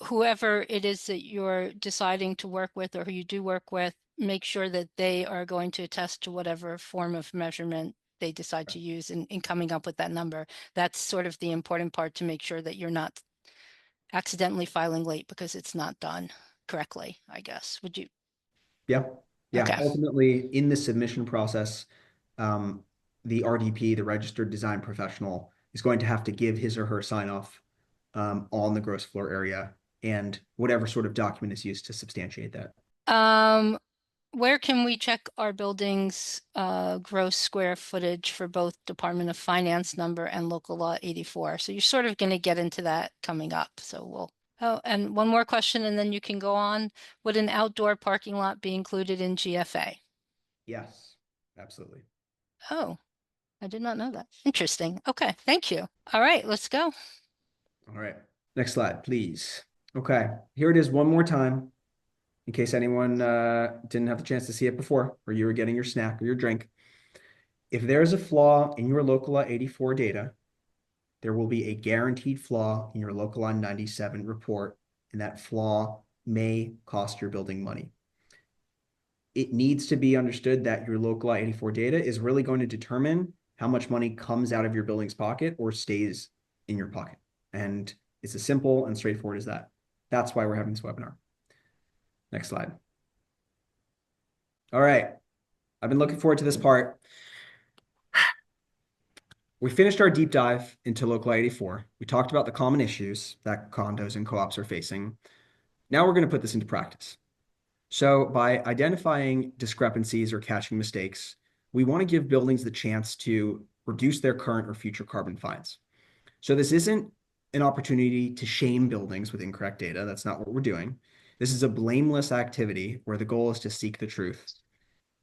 whoever it is that you're deciding to work with or who you do work with, make sure that they are going to attest to whatever form of measurement they decide to use in coming up with that number. That's sort of the important part, to make sure that you're not accidentally filing late because it's not done correctly, I guess. Would you? Yeah. Yeah. Okay. Ultimately, in the submission process, the RDP, the registered design professional, is going to have to give his or her sign off on the gross floor area and whatever sort of document is used to substantiate that. Where can we check our building's gross square footage for both Department of Finance number and Local Law 84? So you're sort of going to get into that coming up. So Oh, and one more question and then you can go on. Would an outdoor parking lot be included in GFA? Yes, absolutely. Oh, I did not know that. Interesting. Okay, thank you. All right, let's go. All right. Next slide, please. Okay, here it is one more time in case anyone didn't have the chance to see it before, or you were getting your snack or your drink. If there's a flaw in your local law 84 data, there will be a guaranteed flaw in your local law 97 report, and that flaw may cost your building money. It needs to be understood that your local law 84 data is really going to determine how much money comes out of your building's pocket or stays in your pocket. And it's as simple and straightforward as that. That's why we're having this webinar. Next slide. All right. I've been looking forward to this part. We finished our deep dive into local 84. We talked about the common issues that condos and co-ops are facing. Now we're going to put this into practice. So by identifying discrepancies or catching mistakes, we want to give buildings the chance to reduce their current or future carbon fines. So this isn't an opportunity to shame buildings with incorrect data. That's not what we're doing. This is a blameless activity where the goal is to seek the truth.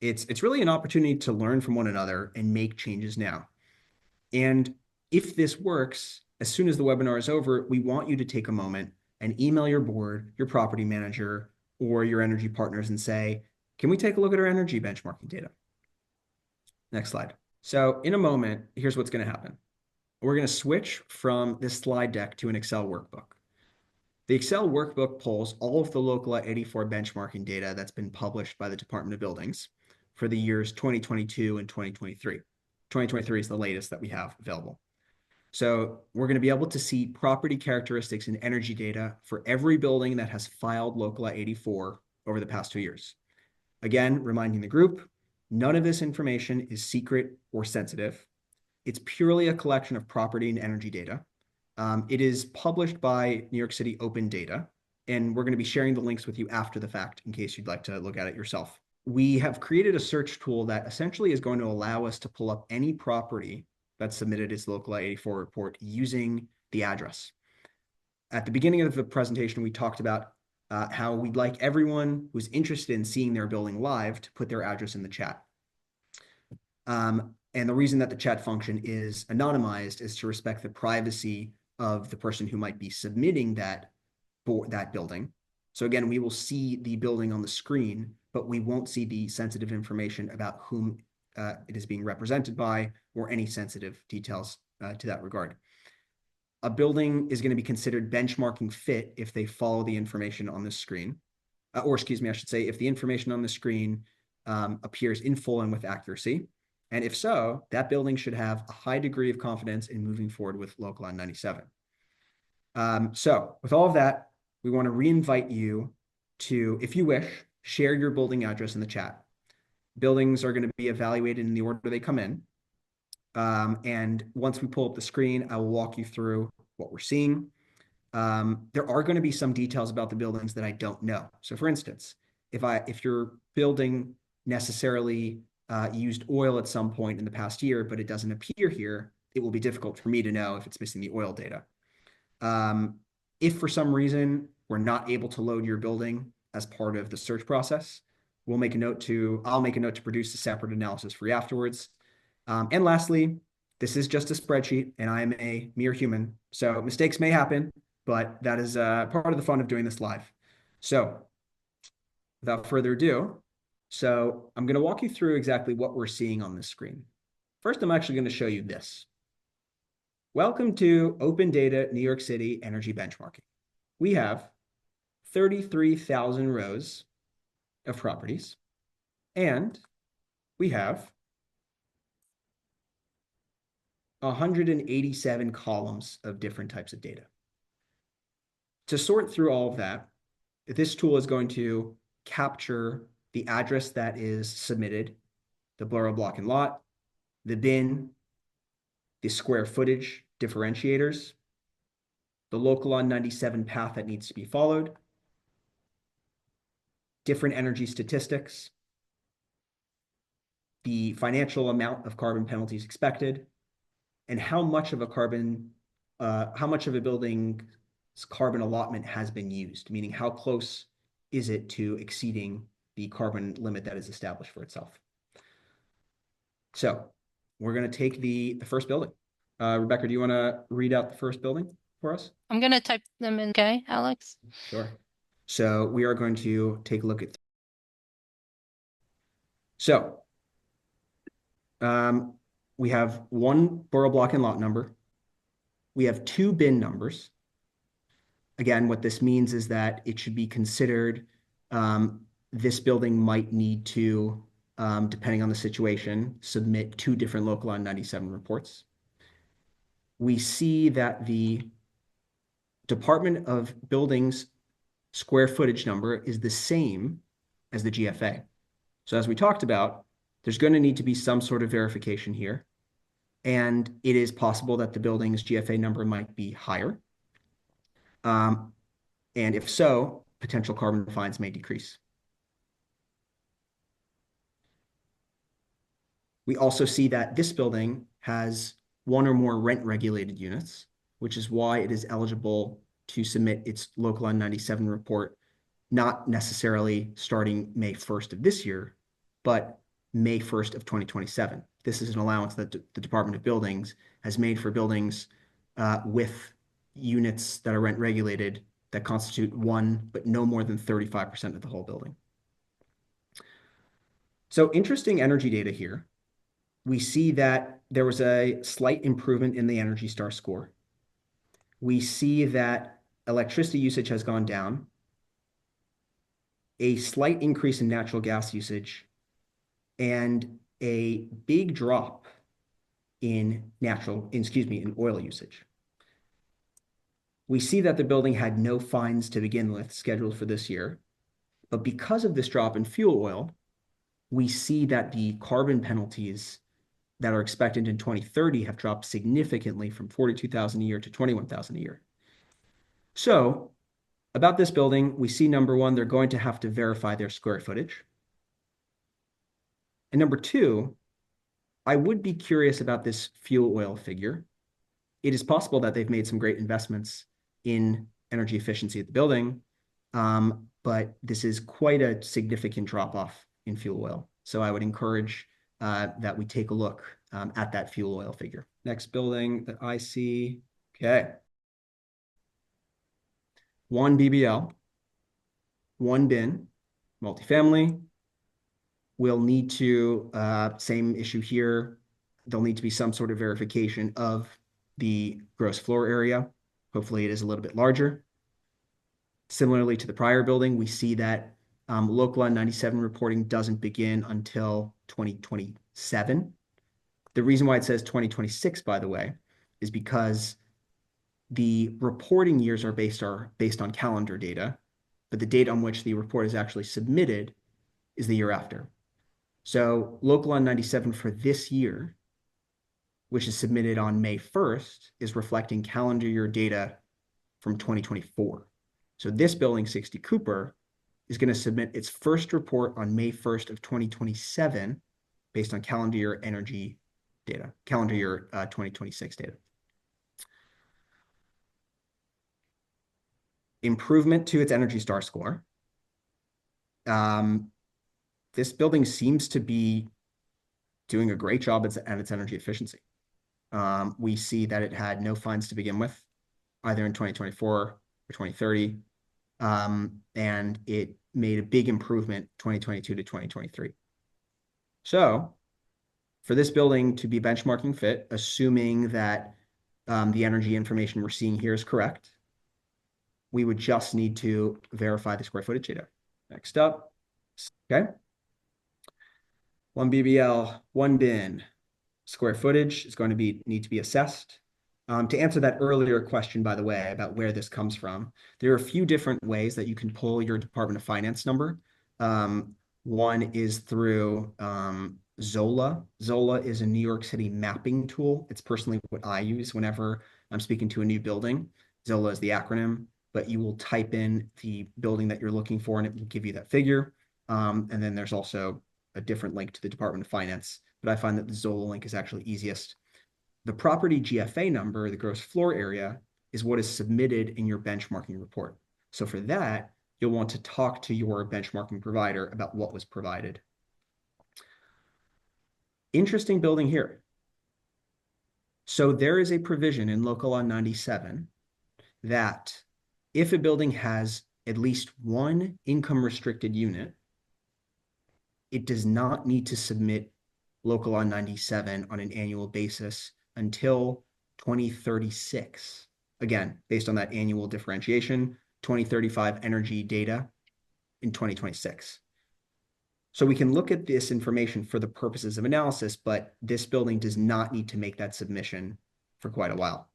It's really an opportunity to learn from one another and make changes now. And if this works, as soon as the webinar is over, we want you to take a moment and email your board, your property manager, or your energy partners and say, can we take a look at our energy benchmarking data? Next slide. So in a moment, here's what's going to happen. We're going to switch from this slide deck to an Excel workbook. The Excel workbook pulls all of the local 84 benchmarking data that's been published by the Department of Buildings for the years 2022 and 2023. 2023 is the latest that we have available. So we're going to be able to see property characteristics and energy data for every building that has filed local 84 over the past 2 years. Again, reminding the group, none of this information is secret or sensitive. It's purely a collection of property and energy data. It is published by New York City Open Data, and we're going to be sharing the links with you after the fact in case you'd like to look at it yourself. We have created a search tool that essentially is going to allow us to pull up any property that submitted its local 84 report using the address. At the beginning of the presentation, we talked about how we'd like everyone who's interested in seeing their building live to put their address in the chat. And the reason that the chat function is anonymized is to respect the privacy of the person who might be submitting that building. So again, we will see the building on the screen, but we won't see the sensitive information about whom it is being represented by or any sensitive details to that regard. A building is going to be considered benchmarking fit if they follow the information on the screen, or excuse me, I should say, if the information on the screen appears in full and with accuracy. And if so, that building should have a high degree of confidence in moving forward with local law 97. So with all of that, we want to re-invite you to, if you wish, share your building address in the chat. Buildings are going to be evaluated in the order they come in. And once we pull up the screen, I will walk you through what we're seeing. There are going to be some details about the buildings that I don't know. So for instance, if your building necessarily used oil at some point in the past year, but it doesn't appear here, it will be difficult for me to know if it's missing the oil data. If for some reason we're not able to load your building as part of the search process, I'll make a note to produce a separate analysis for you afterwards. And lastly, this is just a spreadsheet and I'm a mere human. So mistakes may happen, but that is part of the fun of doing this live. So without further ado, I'm going to walk you through exactly what we're seeing on this screen. First, I'm actually going to show you this. Welcome to Open Data New York City Energy Benchmarking. We have 33,000 rows of properties, and we have 187 columns of different types of data. To sort through all of that, this tool is going to capture the address that is submitted, the borough block and lot, the bin, the square footage differentiators, the local law 97 path that needs to be followed, different energy statistics, the financial amount of carbon penalties expected, and how much of a building's carbon allotment has been used, meaning how close is it to exceeding the carbon limit that is established for itself. So we're going to take the first building. Rebecca, do you want to read out the first building for us? I'm going to type them in. Okay, Alex? Sure. So we are going to take a look at. So we have one borough block and lot number. We have two bin numbers. Again, what this means is that it should be considered, this building might need to, depending on the situation, submit two different local law 97 reports. We see that the Department of Buildings square footage number is the same as the GFA. So as we talked about, there's going to need to be some sort of verification here. And it is possible that the building's GFA number might be higher. And if so, potential carbon fines may decrease. We also see that this building has one or more rent-regulated units, which is why it is eligible to submit its local law 97 report, not necessarily starting May 1st of this year, but May 1st of 2027. This is an allowance that the Department of Buildings has made for buildings with units that are rent regulated that constitute one, but no more than 35% of the whole building. So interesting energy data here. We see that there was a slight improvement in the Energy Star score. We see that electricity usage has gone down, a slight increase in natural gas usage, and a big drop in oil usage. We see that the building had no fines to begin with scheduled for this year, but because of this drop in fuel oil, we see that the carbon penalties that are expected in 2030 have dropped significantly from 42,000 a year to 21,000 a year. So about this building, we see number one, they're going to have to verify their square footage. And number two, I would be curious about this fuel oil figure. It is possible that they've made some great investments in energy efficiency at the building, but this is quite a significant drop-off in fuel oil. So I would encourage that we take a look at that fuel oil figure. Next building that I see, okay. One BBL, one bin, multifamily. We'll need to, same issue here, there'll need to be some sort of verification of the gross floor area. Hopefully it is a little bit larger. Similarly to the prior building, we see that local law 97 reporting doesn't begin until 2027. The reason why it says 2026, by the way, is because the reporting years are based on calendar data, but the date on which the report is actually submitted is the year after. So local law 97 for this year, which is submitted on May 1st, is reflecting calendar year data from 2024. So this building, 60 Cooper, is going to submit its first report on May 1st of 2027 based on calendar year energy data, calendar year 2026 data. Improvement to its Energy Star score. This building seems to be doing a great job at its energy efficiency. We see that it had no fines to begin with, either in 2024 or 2030, and it made a big improvement 2022 to 2023. So for this building to be benchmarking fit, assuming that the energy information we're seeing here is correct, we would just need to verify the square footage data. Next up, okay. One BBL, one bin, square footage is going to need to be assessed. To answer that earlier question, by the way, about where this comes from, there are a few different ways that you can pull your Department of Finance number. One is through Zola. Zola is a New York City mapping tool. It's personally what I use whenever I'm speaking to a new building. Zola is the acronym, but you will type in the building that you're looking for and it will give you that figure. And then there's also a different link to the Department of Finance, but I find that the Zola link is actually easiest. The property GFA number, the gross floor area, is what is submitted in your benchmarking report. So for that, you'll want to talk to your benchmarking provider about what was provided. Interesting building here. So there is a provision in Local Law 97 that if a building has at least one income restricted unit, it does not need to submit Local Law 97 on an annual basis until 2036. Again, based on that annual differentiation, 2035 energy data in 2026. So we can look at this information for the purposes of analysis, but this building does not need to make that submission for quite a while.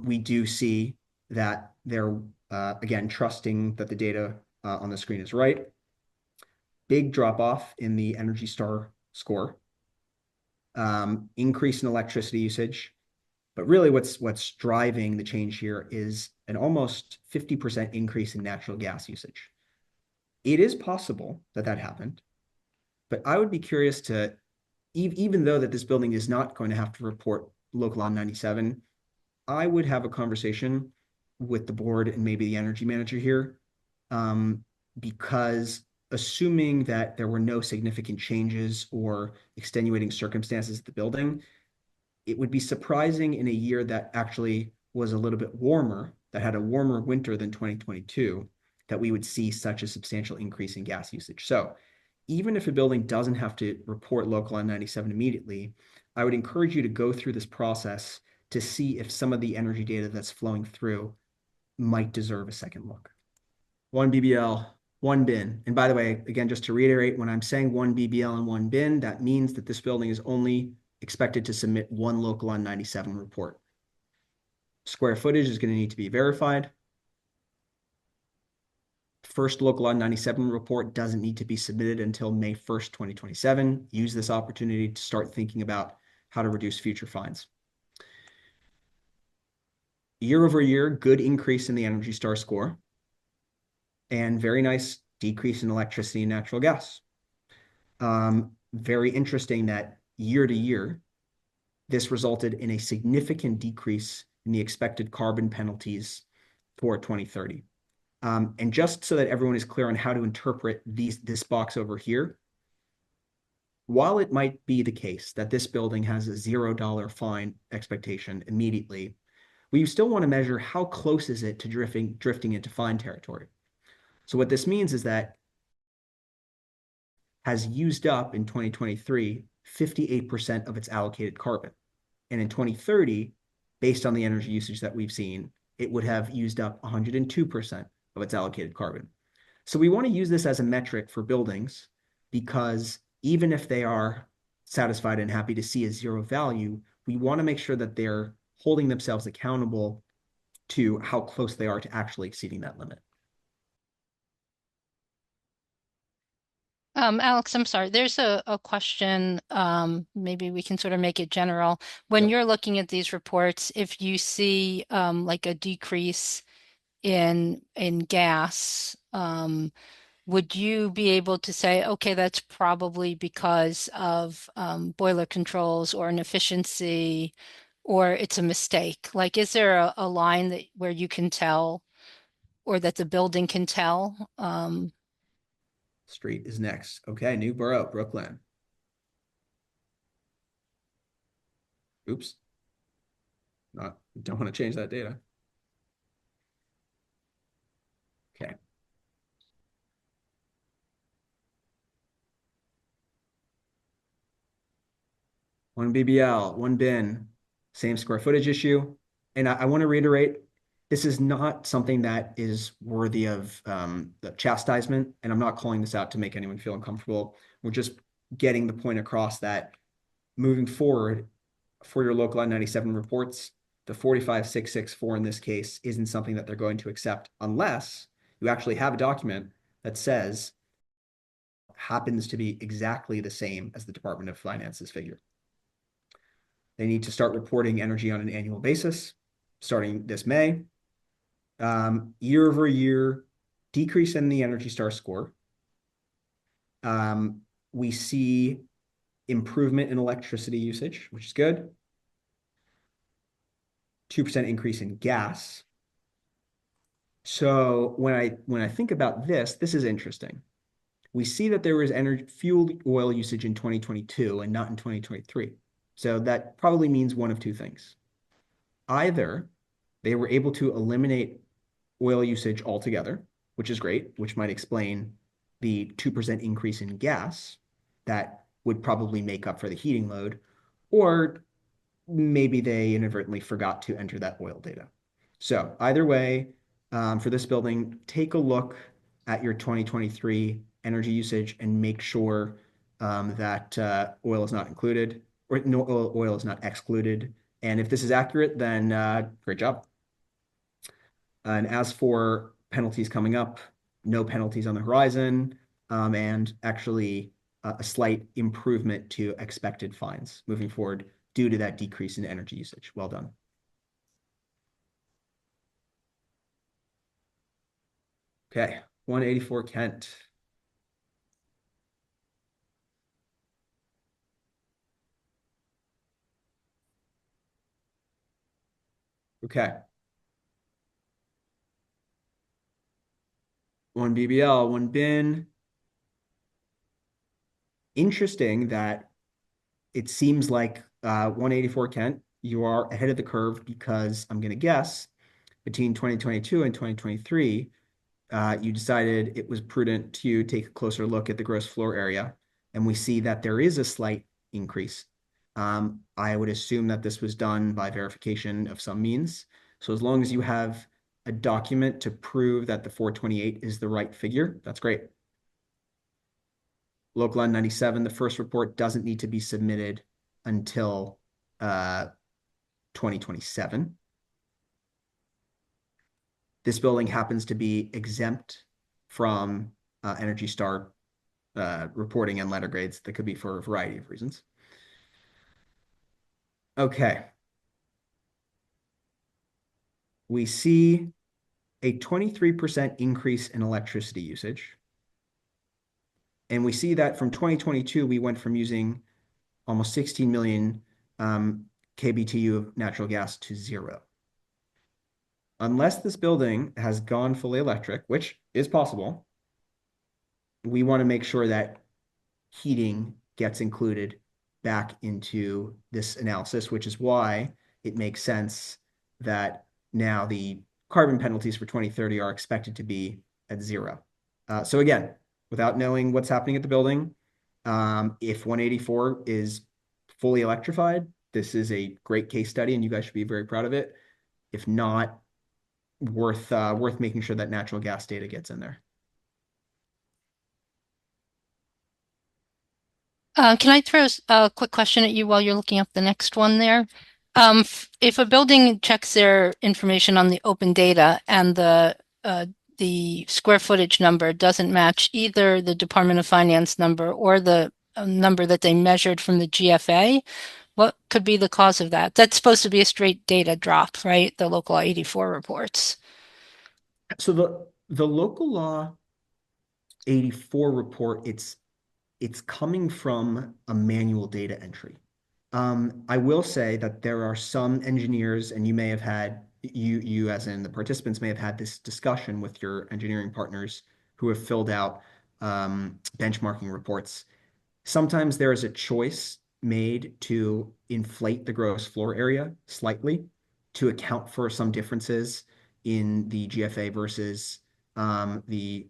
We do see that they're, again, trusting that the data on the screen is right. Big drop off in the Energy Star score, increase in electricity usage. But really what's driving the change here is an almost 50% increase in natural gas usage. It is possible that that happened, but I would be curious to, even though that this building is not going to have to report Local Law 97, I would have a conversation with the board and maybe the energy manager here, because assuming that there were no significant changes or extenuating circumstances at the building, it would be surprising in a year that actually was a little bit warmer, that had a warmer winter than 2022, that we would see such a substantial increase in gas usage. So even if a building doesn't have to report Local Law 97 immediately, I would encourage you to go through this process to see if some of the energy data that's flowing through might deserve a second look. One BBL, one bin. And by the way, again, just to reiterate, when I'm saying one BBL and one bin, that means that this building is only expected to submit one Local Law 97 report. Square footage is going to need to be verified. First Local Law 97 report doesn't need to be submitted until May 1st, 2027. Use this opportunity to start thinking about how to reduce future fines. Year over year, good increase in the Energy Star score, and very nice decrease in electricity and natural gas. Very interesting that year to year, this resulted in a significant decrease in the expected carbon penalties for 2030. And just so that everyone is clear on how to interpret this box over here, while it might be the case that this building has a $0 fine expectation immediately, we still want to measure how close is it to drifting into fine territory. So what this means is that has used up in 2023 58% of its allocated carbon. And in 2030, based on the energy usage that we've seen, it would have used up 102% of its allocated carbon. So we want to use this as a metric for buildings, because even if they are satisfied and happy to see a zero value, we want to make sure that they're holding themselves accountable to how close they are to actually exceeding that limit. Alex, I'm sorry. There's a question. Maybe we can sort of make it general. When Yep. you're looking at these reports, if you see like a decrease in gas, would you be able to say, okay, that's probably because of boiler controls or an efficiency, or it's a mistake? Like, is there a line that where you can tell, or that the building can tell? Street is next. Okay, new borough, Brooklyn. Oops. Don't want to change that data. Okay. One BBL, one bin, same square footage issue. And I want to reiterate, this is not something that is worthy of the chastisement. And I'm not calling this out to make anyone feel uncomfortable. We're just getting the point across that moving forward for your Local Law 97 reports, the 45664 in this case isn't something that they're going to accept unless you actually have a document that says happens to be exactly the same as the Department of Finance's figure. They need to start reporting energy on an annual basis starting this May. Year over year, decrease in the Energy Star score. We see improvement in electricity usage, which is good. 2% increase in gas. So when I think about this, this is interesting. We see that there was fuel oil usage in 2022 and not in 2023. So that probably means one of two things. Either they were able to eliminate oil usage altogether, which is great, which might explain the 2% increase in gas that would probably make up for the heating load, or maybe they inadvertently forgot to enter that oil data. So either way, for this building, take a look at your 2023 energy usage and make sure that oil is not included, or no oil is not excluded. And if this is accurate, then great job. And as for penalties coming up, no penalties on the horizon, and actually a slight improvement to expected fines moving forward due to that decrease in energy usage. Well done. Okay, 184 Kent. Okay. One BBL, one bin. Interesting that it seems like 184 Kent, you are ahead of the curve because I'm going to guess between 2022 and 2023, you decided it was prudent to take a closer look at the gross floor area. And we see that there is a slight increase. I would assume that this was done by verification of some means. So as long as you have a document to prove that the 428 is the right figure, that's great. Local Law 97, the first report doesn't need to be submitted until 2027. This building happens to be exempt from Energy Star reporting and letter grades. That could be for a variety of reasons. Okay. We see a 23% increase in electricity usage. And we see that from 2022, we went from using almost 16 million KBTU of natural gas to 0. Unless this building has gone fully electric, which is possible, we want to make sure that heating gets included back into this analysis, which is why it makes sense that now the carbon penalties for 2030 are expected to be at 0. So again, without knowing what's happening at the building, if 184 is fully electrified, this is a great case study and you guys should be very proud of it. If not, worth making sure that natural gas data gets in there. Can I throw a quick question at you while you're looking up the next one there? If a building checks their information on the open data and the square footage number doesn't match either the Department of Finance number or the number that they measured from the GFA, what could be the cause of that? That's supposed to be a straight data drop, right? The local 84 reports. So the local law 84 report, it's coming from a manual data entry. I will say that there are some engineers, and you may have had, you as in the participants may have had this discussion with your engineering partners who have filled out benchmarking reports. Sometimes there is a choice made to inflate the gross floor area slightly to account for some differences in the GFA versus the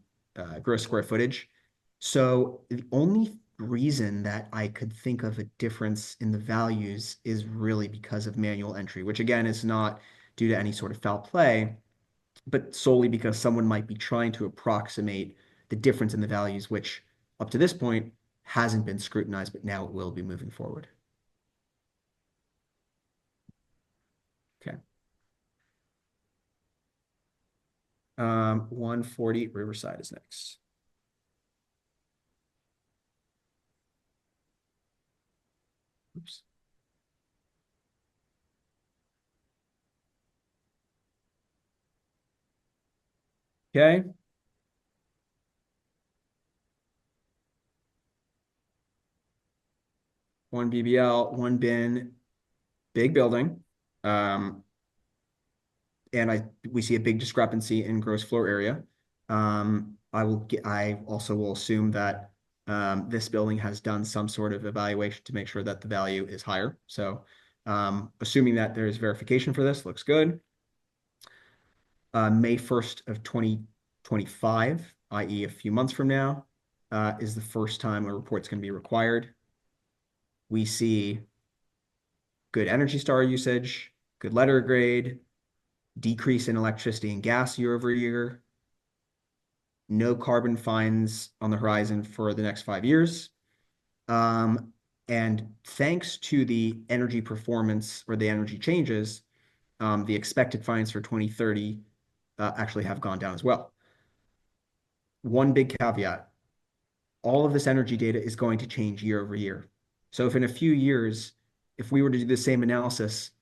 gross square footage. So the only reason that I could think of a difference in the values is really because of manual entry, which again is not due to any sort of foul play, but solely because someone might be trying to approximate the difference in the values, which up to this point hasn't been scrutinized, but now it will be moving forward. Okay. 140 Riverside is next. Oops. Okay. One BBL, one bin, big building. and we see a big discrepancy in gross floor area. I also will assume that this building has done some sort of evaluation to make sure that the value is higher. So assuming that there is verification for this, looks good. May 1st of 2025, i.e. a few months from now, is the first time a report's going to be required. We see good Energy Star usage, good letter grade, decrease in electricity and gas year over year, no carbon fines on the horizon for the next 5 years. And thanks to the energy performance or the energy changes, the expected fines for 2030 actually have gone down as well. One big caveat, all of this energy data is going to change year over year. So if in a few years, if we were to do the same analysis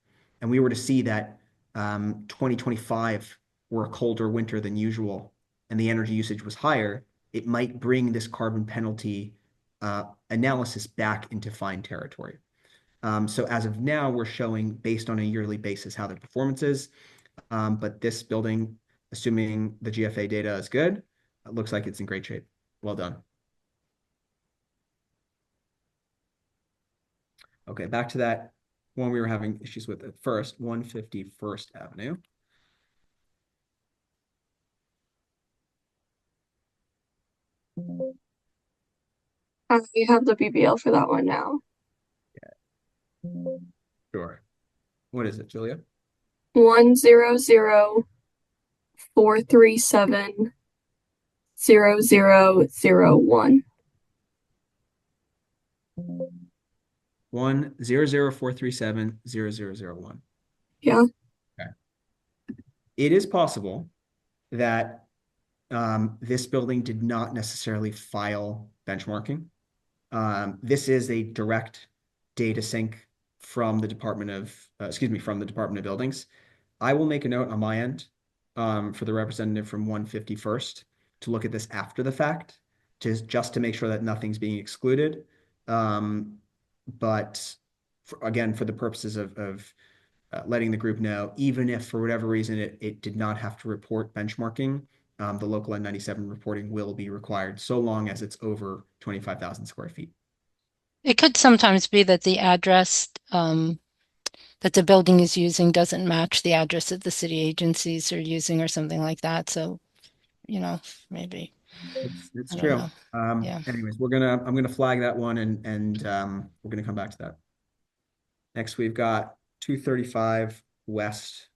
and we were to see that 2025 were a colder winter than usual and the energy usage was higher, it might bring this carbon penalty analysis back into fine territory. So as of now, we're showing based on a yearly basis how the performance is. But this building, assuming the GFA data is good, it looks like it's in great shape. Well done. Okay, back to that one we were having issues with at first, 150 First Avenue. I have the BBL for that one now. Sure. What is it, Julia? 100,437,0001. 100,437,0001. Yeah. Okay. It is possible that this building did not necessarily file benchmarking. This is a direct data sync from the Department of Buildings. I will make a note on my end for the representative from 151st to look at this after the fact, just to make sure that nothing's being excluded. But again, for the purposes of letting the group know, even if for whatever reason it did not have to report benchmarking, the local N97 reporting will be required so long as it's over 25,000 square feet. It could sometimes be that the address that the building is using doesn't match the address that the city agencies are using or something like that. So, maybe. It's I don't true. know. Yeah. Anyways, I'm gonna flag that one and we're gonna come back to that. Next, we've got 235 West.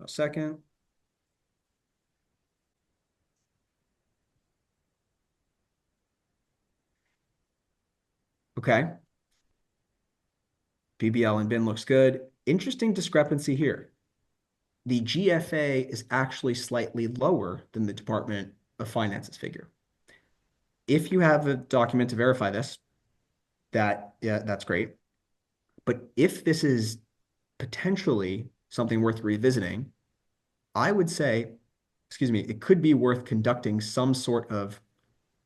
A second. Okay. BBL and bin looks good. Interesting discrepancy here. The GFA is actually slightly lower than the Department of Finance's figure. If you have a document to verify this, that's great. But if this is potentially something worth revisiting, I would say, it could be worth conducting some sort of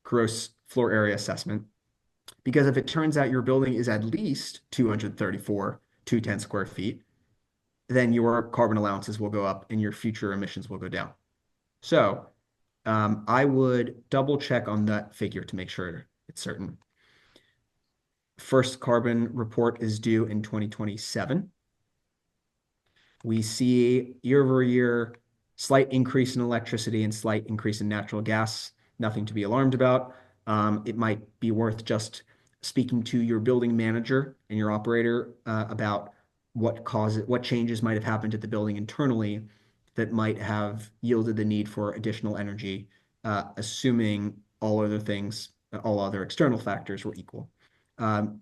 gross floor area assessment, because if it turns out your building is at least 210 square feet, then your carbon allowances will go up and your future emissions will go down. So I would double check on that figure to make sure it's certain. First carbon report is due in 2027. We see year over year, slight increase in electricity and slight increase in natural gas. Nothing to be alarmed about. It might be worth just speaking to your building manager and your operator about what changes might have happened at the building internally that might have yielded the need for additional energy, assuming all other external factors were equal.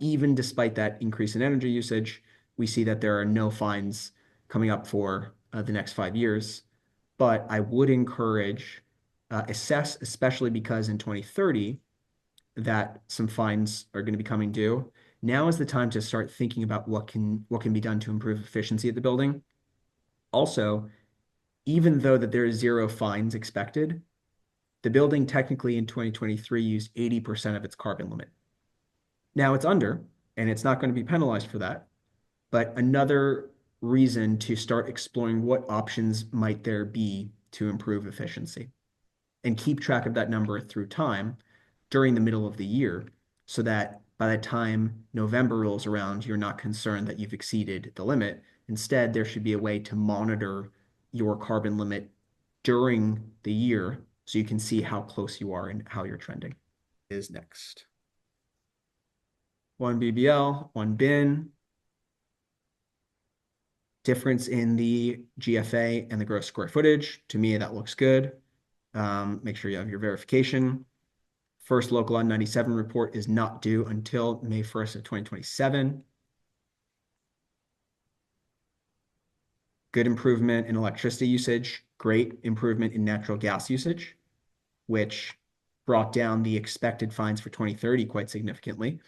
Even despite that increase in energy usage, we see that there are no fines coming up for the next 5 years. But I would encourage assess, especially because in 2030, that some fines are going to be coming due. Now is the time to start thinking about what can be done to improve efficiency at the building. Also, even though that there is 0 fines expected, the building technically in 2023 used 80% of its carbon limit. Now it's under, and it's not going to be penalized for that. But another reason to start exploring what options might there be to improve efficiency and keep track of that number through time during the middle of the year so that by the time November rolls around, you're not concerned that you've exceeded the limit. Instead, there should be a way to monitor your carbon limit during the year so you can see how close you are and how you're trending. Is next. One BBL, one bin. Difference in the GFA and the gross square footage. To me, that looks good. Make sure you have your verification. First local LL97 report is not due until May 1st of 2027. Good improvement in electricity usage, great improvement in natural gas usage, which brought down the expected fines for 2030 quite significantly.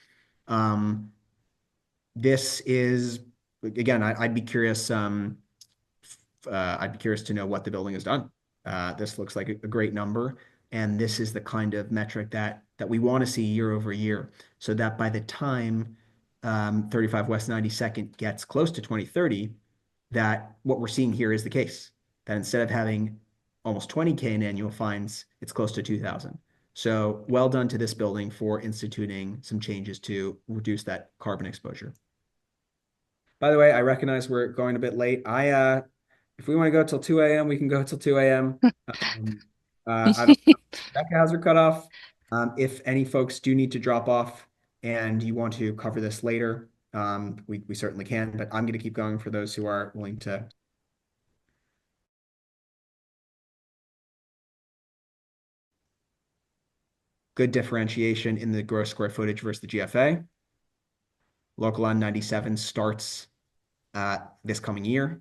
This is, again, I'd be curious. I'd be curious to know what the building has done. This looks like a great number, and this is the kind of metric that we want to see year over year, so that by the time 35 West 92nd gets close to 2030, that what we're seeing here is the case. That instead of having almost 20K in annual fines, it's close to 2,000. So well done to this building for instituting some changes to reduce that carbon exposure. By the way, I recognize we're going a bit late. If we want to go till 2 a.m., we can go till 2 a.m. I don't know. Becca has her cutoff. If any folks do need to drop off and you want to cover this later, we certainly can, but I'm going to keep going for those who are willing to. Good differentiation in the gross square footage versus the GFA. Local LL97 starts this coming year.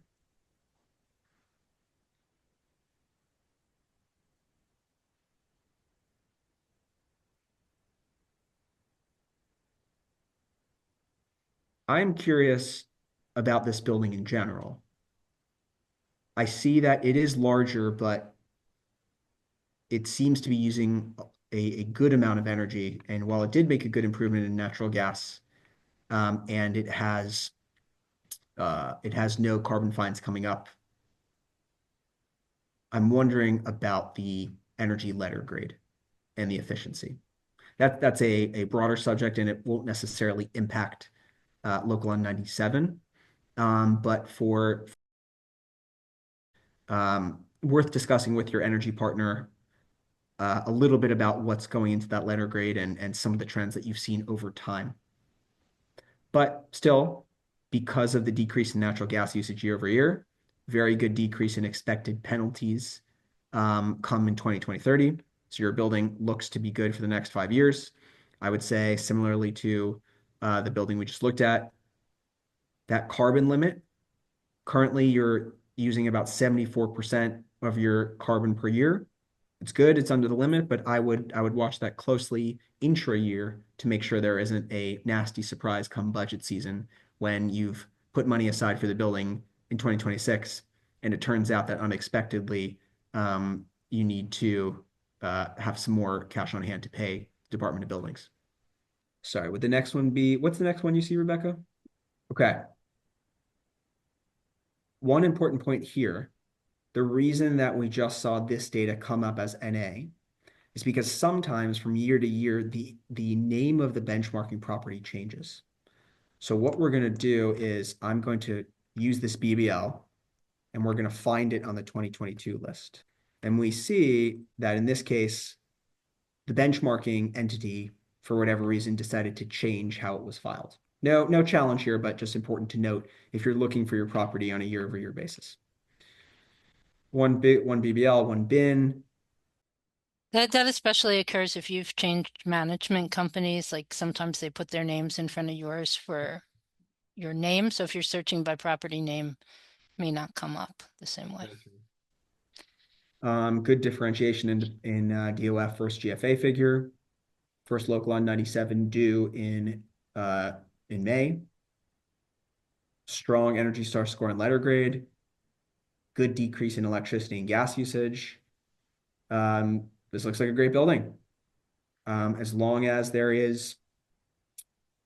I'm curious about this building in general. I see that it is larger, but it seems to be using a good amount of energy. And while it did make a good improvement in natural gas, and it has no carbon fines coming up, I'm wondering about the energy letter grade and the efficiency. That's a broader subject, and it won't necessarily impact local LL97, but for worth discussing with your energy partner a little bit about what's going into that letter grade and some of the trends that you've seen over time. But still, because of the decrease in natural gas usage year over year, very good decrease in expected penalties come in 2030. So your building looks to be good for the next 5 years. I would say similarly to the building we just looked at, that carbon limit, currently you're using about 74% of your carbon per year. It's good, it's under the limit, but I would watch that closely intra-year to make sure there isn't a nasty surprise come budget season when you've put money aside for the building in 2026, and it turns out that unexpectedly you need to have some more cash on hand to pay Department of Buildings. Sorry, would the next one be, what's the next one you see, Rebecca? Okay. One important point here, the reason that we just saw this data come up as NA is because sometimes from year to year, the name of the benchmarking property changes. So what we're going to do is I'm going to use this BBL, and we're going to find it on the 2022 list. And we see that in this case, the benchmarking entity, for whatever reason, decided to change how it was filed. No challenge here, but just important to note if you're looking for your property on a year-over-year basis. One BBL, one bin. That especially occurs if you've changed management companies. Like sometimes they put their names in front of yours for your name. So if you're searching by property name, it may not come up the same way. Good differentiation in DOF versus GFA figure. First local LL97 due in May. Strong Energy Star score and letter grade. Good decrease in electricity and gas usage. This looks like a great building. As long as there is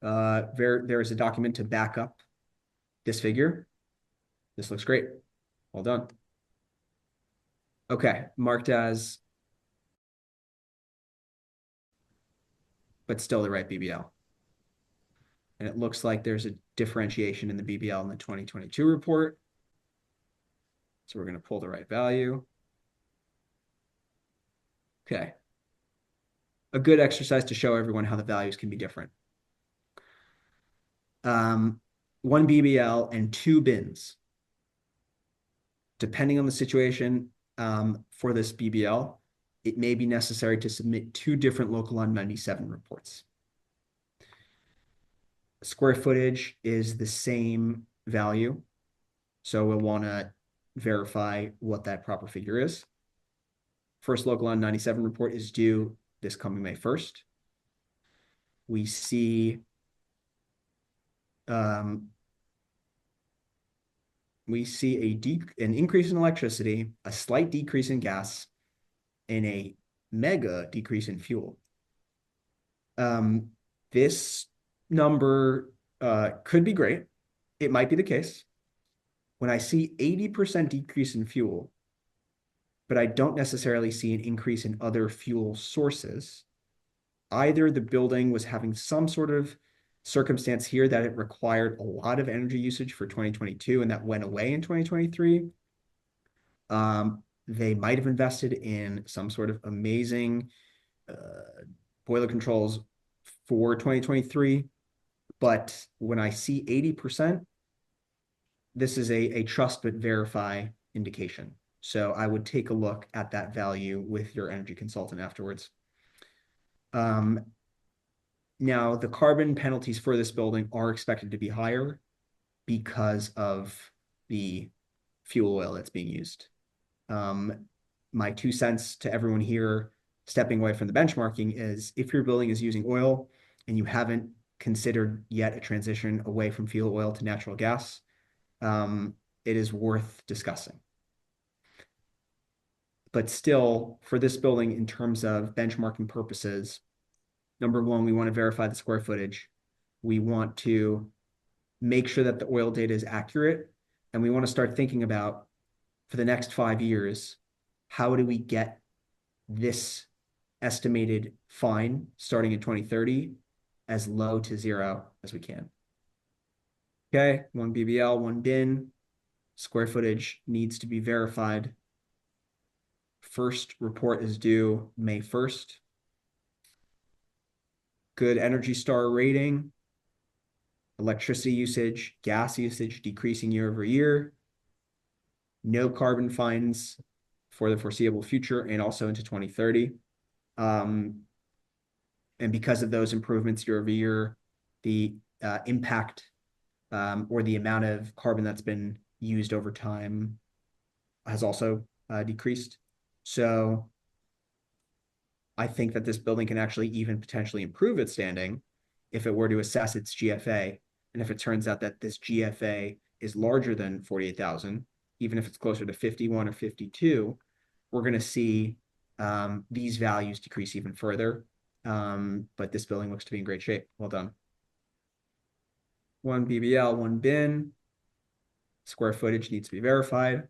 a document to back up this figure, This looks great. Well done. Okay, marked as, but still the right BBL. And it looks like there's a differentiation in the BBL in the 2022 report. So we're going to pull the right value. Okay. A good exercise to show everyone how the values can be different. One BBL and two bins. Depending on the situation for this BBL, it may be necessary to submit two different local Untitled reports. Square footage is the same value, so we'll want to verify what that proper figure is. First local Untitled report is due this coming May 1st. We see an increase in electricity, a slight decrease in gas, and a mega decrease in fuel. This number could be great. It might be the case. When I see 80% decrease in fuel, but I don't necessarily see an increase in other fuel sources, either the building was having some sort of circumstance here that it required a lot of energy usage for 2022 and that went away in 2023. They might have invested in some sort of amazing boiler controls for 2023. But when I see 80%, this is a trust but verify indication. So I would take a look at that value with your energy consultant afterwards. Now, the carbon penalties for this building are expected to be higher because of the fuel oil that's being used. My 2 cents to everyone here stepping away from the benchmarking is if your building is using oil and you haven't considered yet a transition away from fuel oil to natural gas, it is worth discussing. But still, for this building, in terms of benchmarking purposes, number one, we want to verify the square footage. We want to make sure that the oil data is accurate. And we want to start thinking about, for the next 5 years, how do we get this estimated fine starting in 2030 as low to zero as we can. Okay, one BBL, one bin. Square footage needs to be verified. First report is due May 1st. Good Energy Star rating. Electricity usage, gas usage decreasing year over year. No carbon fines for the foreseeable future and also into 2030. And because of those improvements year over year, the impact or the amount of carbon that's been used over time has also decreased. So I think that this building can actually even potentially improve its standing if it were to assess its GFA. And if it turns out that this GFA is larger than 48,000, even if it's closer to 51 or 52, we're going to see these values decrease even further. But this building looks to be in great shape. Well done. One BBL, one bin. Square footage needs to be verified.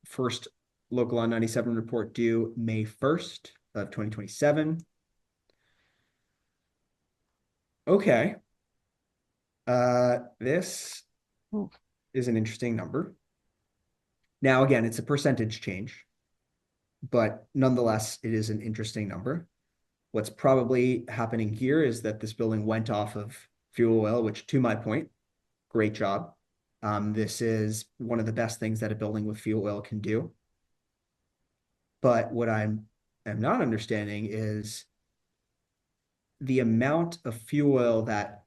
First local Untitled report due May 1st of 2027. Okay. This is an interesting number. Now, again, it's a percentage change, but nonetheless, it is an interesting number. What's probably happening here is that this building went off of fuel oil, which, to my point, great job. This is one of the best things that a building with fuel oil can do. But what I'm not understanding is the amount of fuel oil that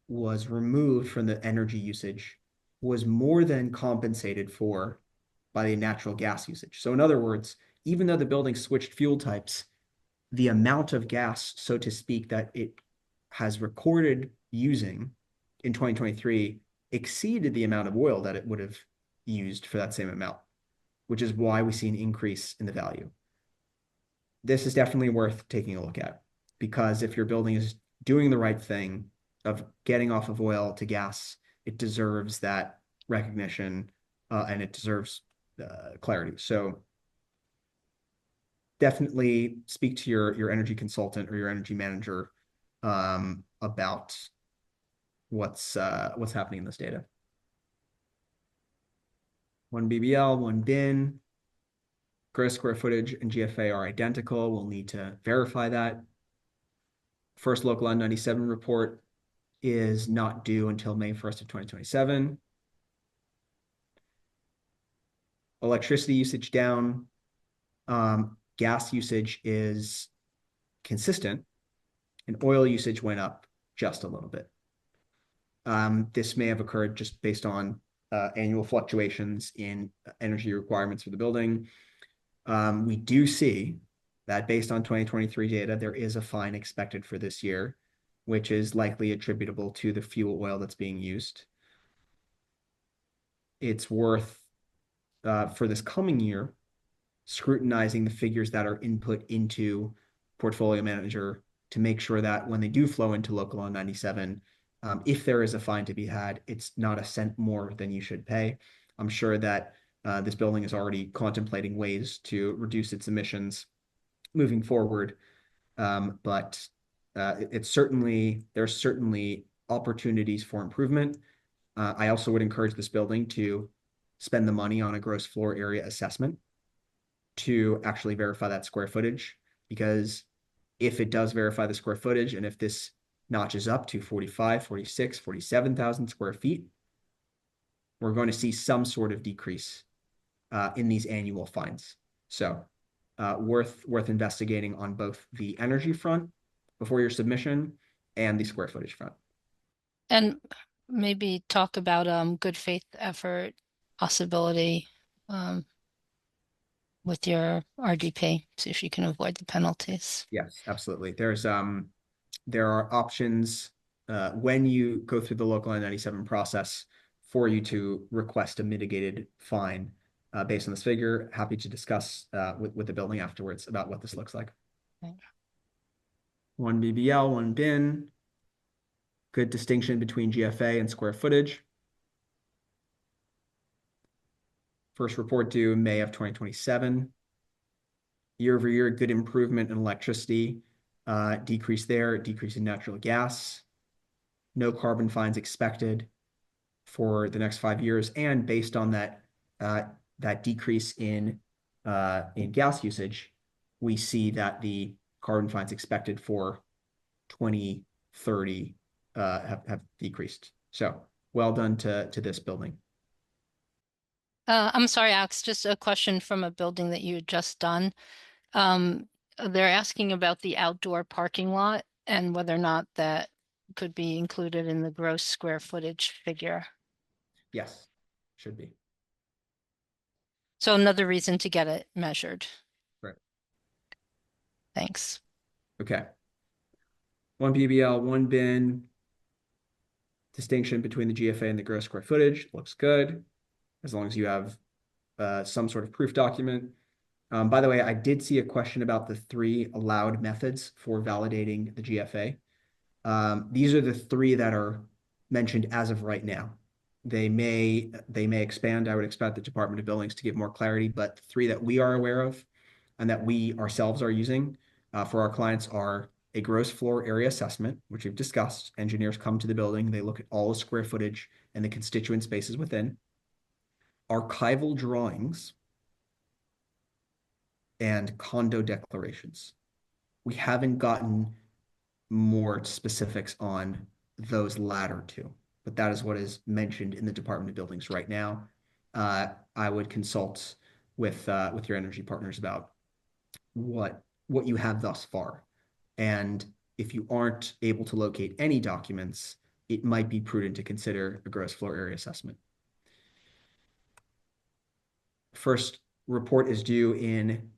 was removed from the energy usage was more than compensated for by the natural gas usage. So in other words, even though the building switched fuel types, the amount of gas, so to speak, that it has recorded using in 2023 exceeded the amount of oil that it would have used for that same amount, which is why we see an increase in the value. This is definitely worth taking a look at, because if your building is doing the right thing, of getting off of oil to gas, it deserves that recognition, and it deserves clarity. So definitely speak to your energy consultant or your energy manager about what's happening in this data. One BBL, one bin. Gross square footage and GFA are identical. We'll need to verify that. First local N97 report is not due until May 1st of 2027. Electricity usage down. Gas usage is consistent, and oil usage went up just a little bit. This may have occurred just based on annual fluctuations in energy requirements for the building. We do see that based on 2023 data, there is a fine expected for this year, which is likely attributable to the fuel oil that's being used. It's worth, for this coming year, scrutinizing the figures that are input into Portfolio Manager to make sure that when they do flow into Local Law 97, if there is a fine to be had, it's not a cent more than you should pay. I'm sure that this building is already contemplating ways to reduce its emissions moving forward, but there's certainly opportunities for improvement. I also would encourage this building to spend the money on a gross floor area assessment to actually verify that square footage, because if it does verify the square footage and if this notches up to 45, 46, 47,000 square feet, we're going to see some sort of decrease in these annual fines. So worth investigating on both the energy front before your submission and the square footage front. And maybe talk about good faith effort possibility with your RDP, see if you can avoid the penalties. Yes, absolutely. There are options when you go through the local N97 process for you to request a mitigated fine based on this figure. Happy to discuss with the building afterwards about what this looks like. Okay. One BBL, one bin. Good distinction between GFA and square footage. First report due May of 2027. Year over year, good improvement in electricity. Decrease there, decrease in natural gas. No carbon fines expected for the next 5 years. And based on that decrease in gas usage, we see that the carbon fines expected for 2030 have decreased. So well done to this building. I'm sorry, Alex, just a question from a building that you had just done. They're asking about the outdoor parking lot and whether or not that could be included in the gross square footage figure. Yes, should be. So another reason to get it measured. Right. Thanks. Okay. One BBL, one bin. Distinction between the GFA and the gross square footage looks good, as long as you have some sort of proof document. By the way, I did see a question about the 3 allowed methods for validating the GFA. These are the 3 that are mentioned as of right now. They may expand. I would expect the Department of Buildings to give more clarity, but the 3 that we are aware of and that we ourselves are using for our clients are a gross floor area assessment, which we've discussed. Engineers come to the building, they look at all the square footage and the constituent spaces within. Archival drawings and condo declarations. We haven't gotten more specifics on those latter 2, but that is what is mentioned in the Department of Buildings right now. I would consult with your energy partners about what you have thus far. And if you aren't able to locate any documents, it might be prudent to consider a gross floor area assessment. First report is due in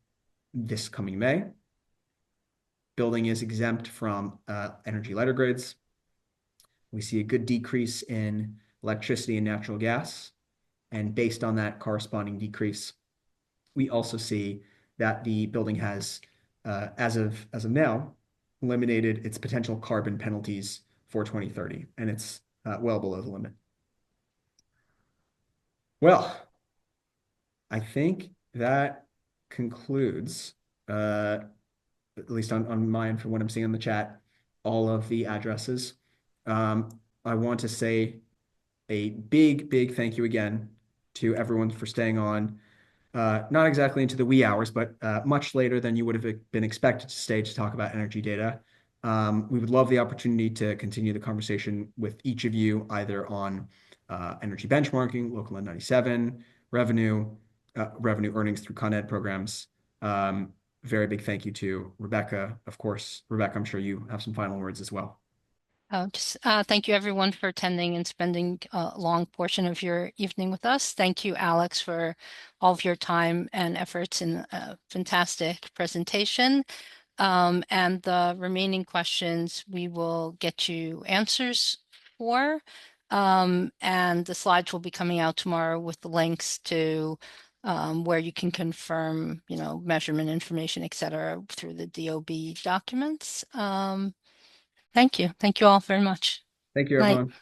this coming May. Building is exempt from energy letter grids. We see a good decrease in electricity and natural gas. And based on that corresponding decrease, we also see that the building has, as of now, eliminated its potential carbon penalties for 2030, and it's well below the limit. Well, I think that concludes, at least on my end, from what I'm seeing in the chat, all of the addresses. I want to say a big thank you again to everyone for staying on. Not exactly into the wee hours, but much later than you would have been expected to stay to talk about energy data. We would love the opportunity to continue the conversation with each of you, either on energy benchmarking, local N97, revenue earnings through Con Ed programs. Very big thank you to Rebecca. Of course, Rebecca, I'm sure you have some final words as well. Just thank you everyone for attending and spending a long portion of your evening with us. Thank you, Alex, for all of your time and efforts in a fantastic presentation. And the remaining questions we will get you answers for. And the slides will be coming out tomorrow with the links to where you can confirm, measurement information, et cetera, through the DOB documents. Thank you. Thank you all very much. Thank you, Night. everyone.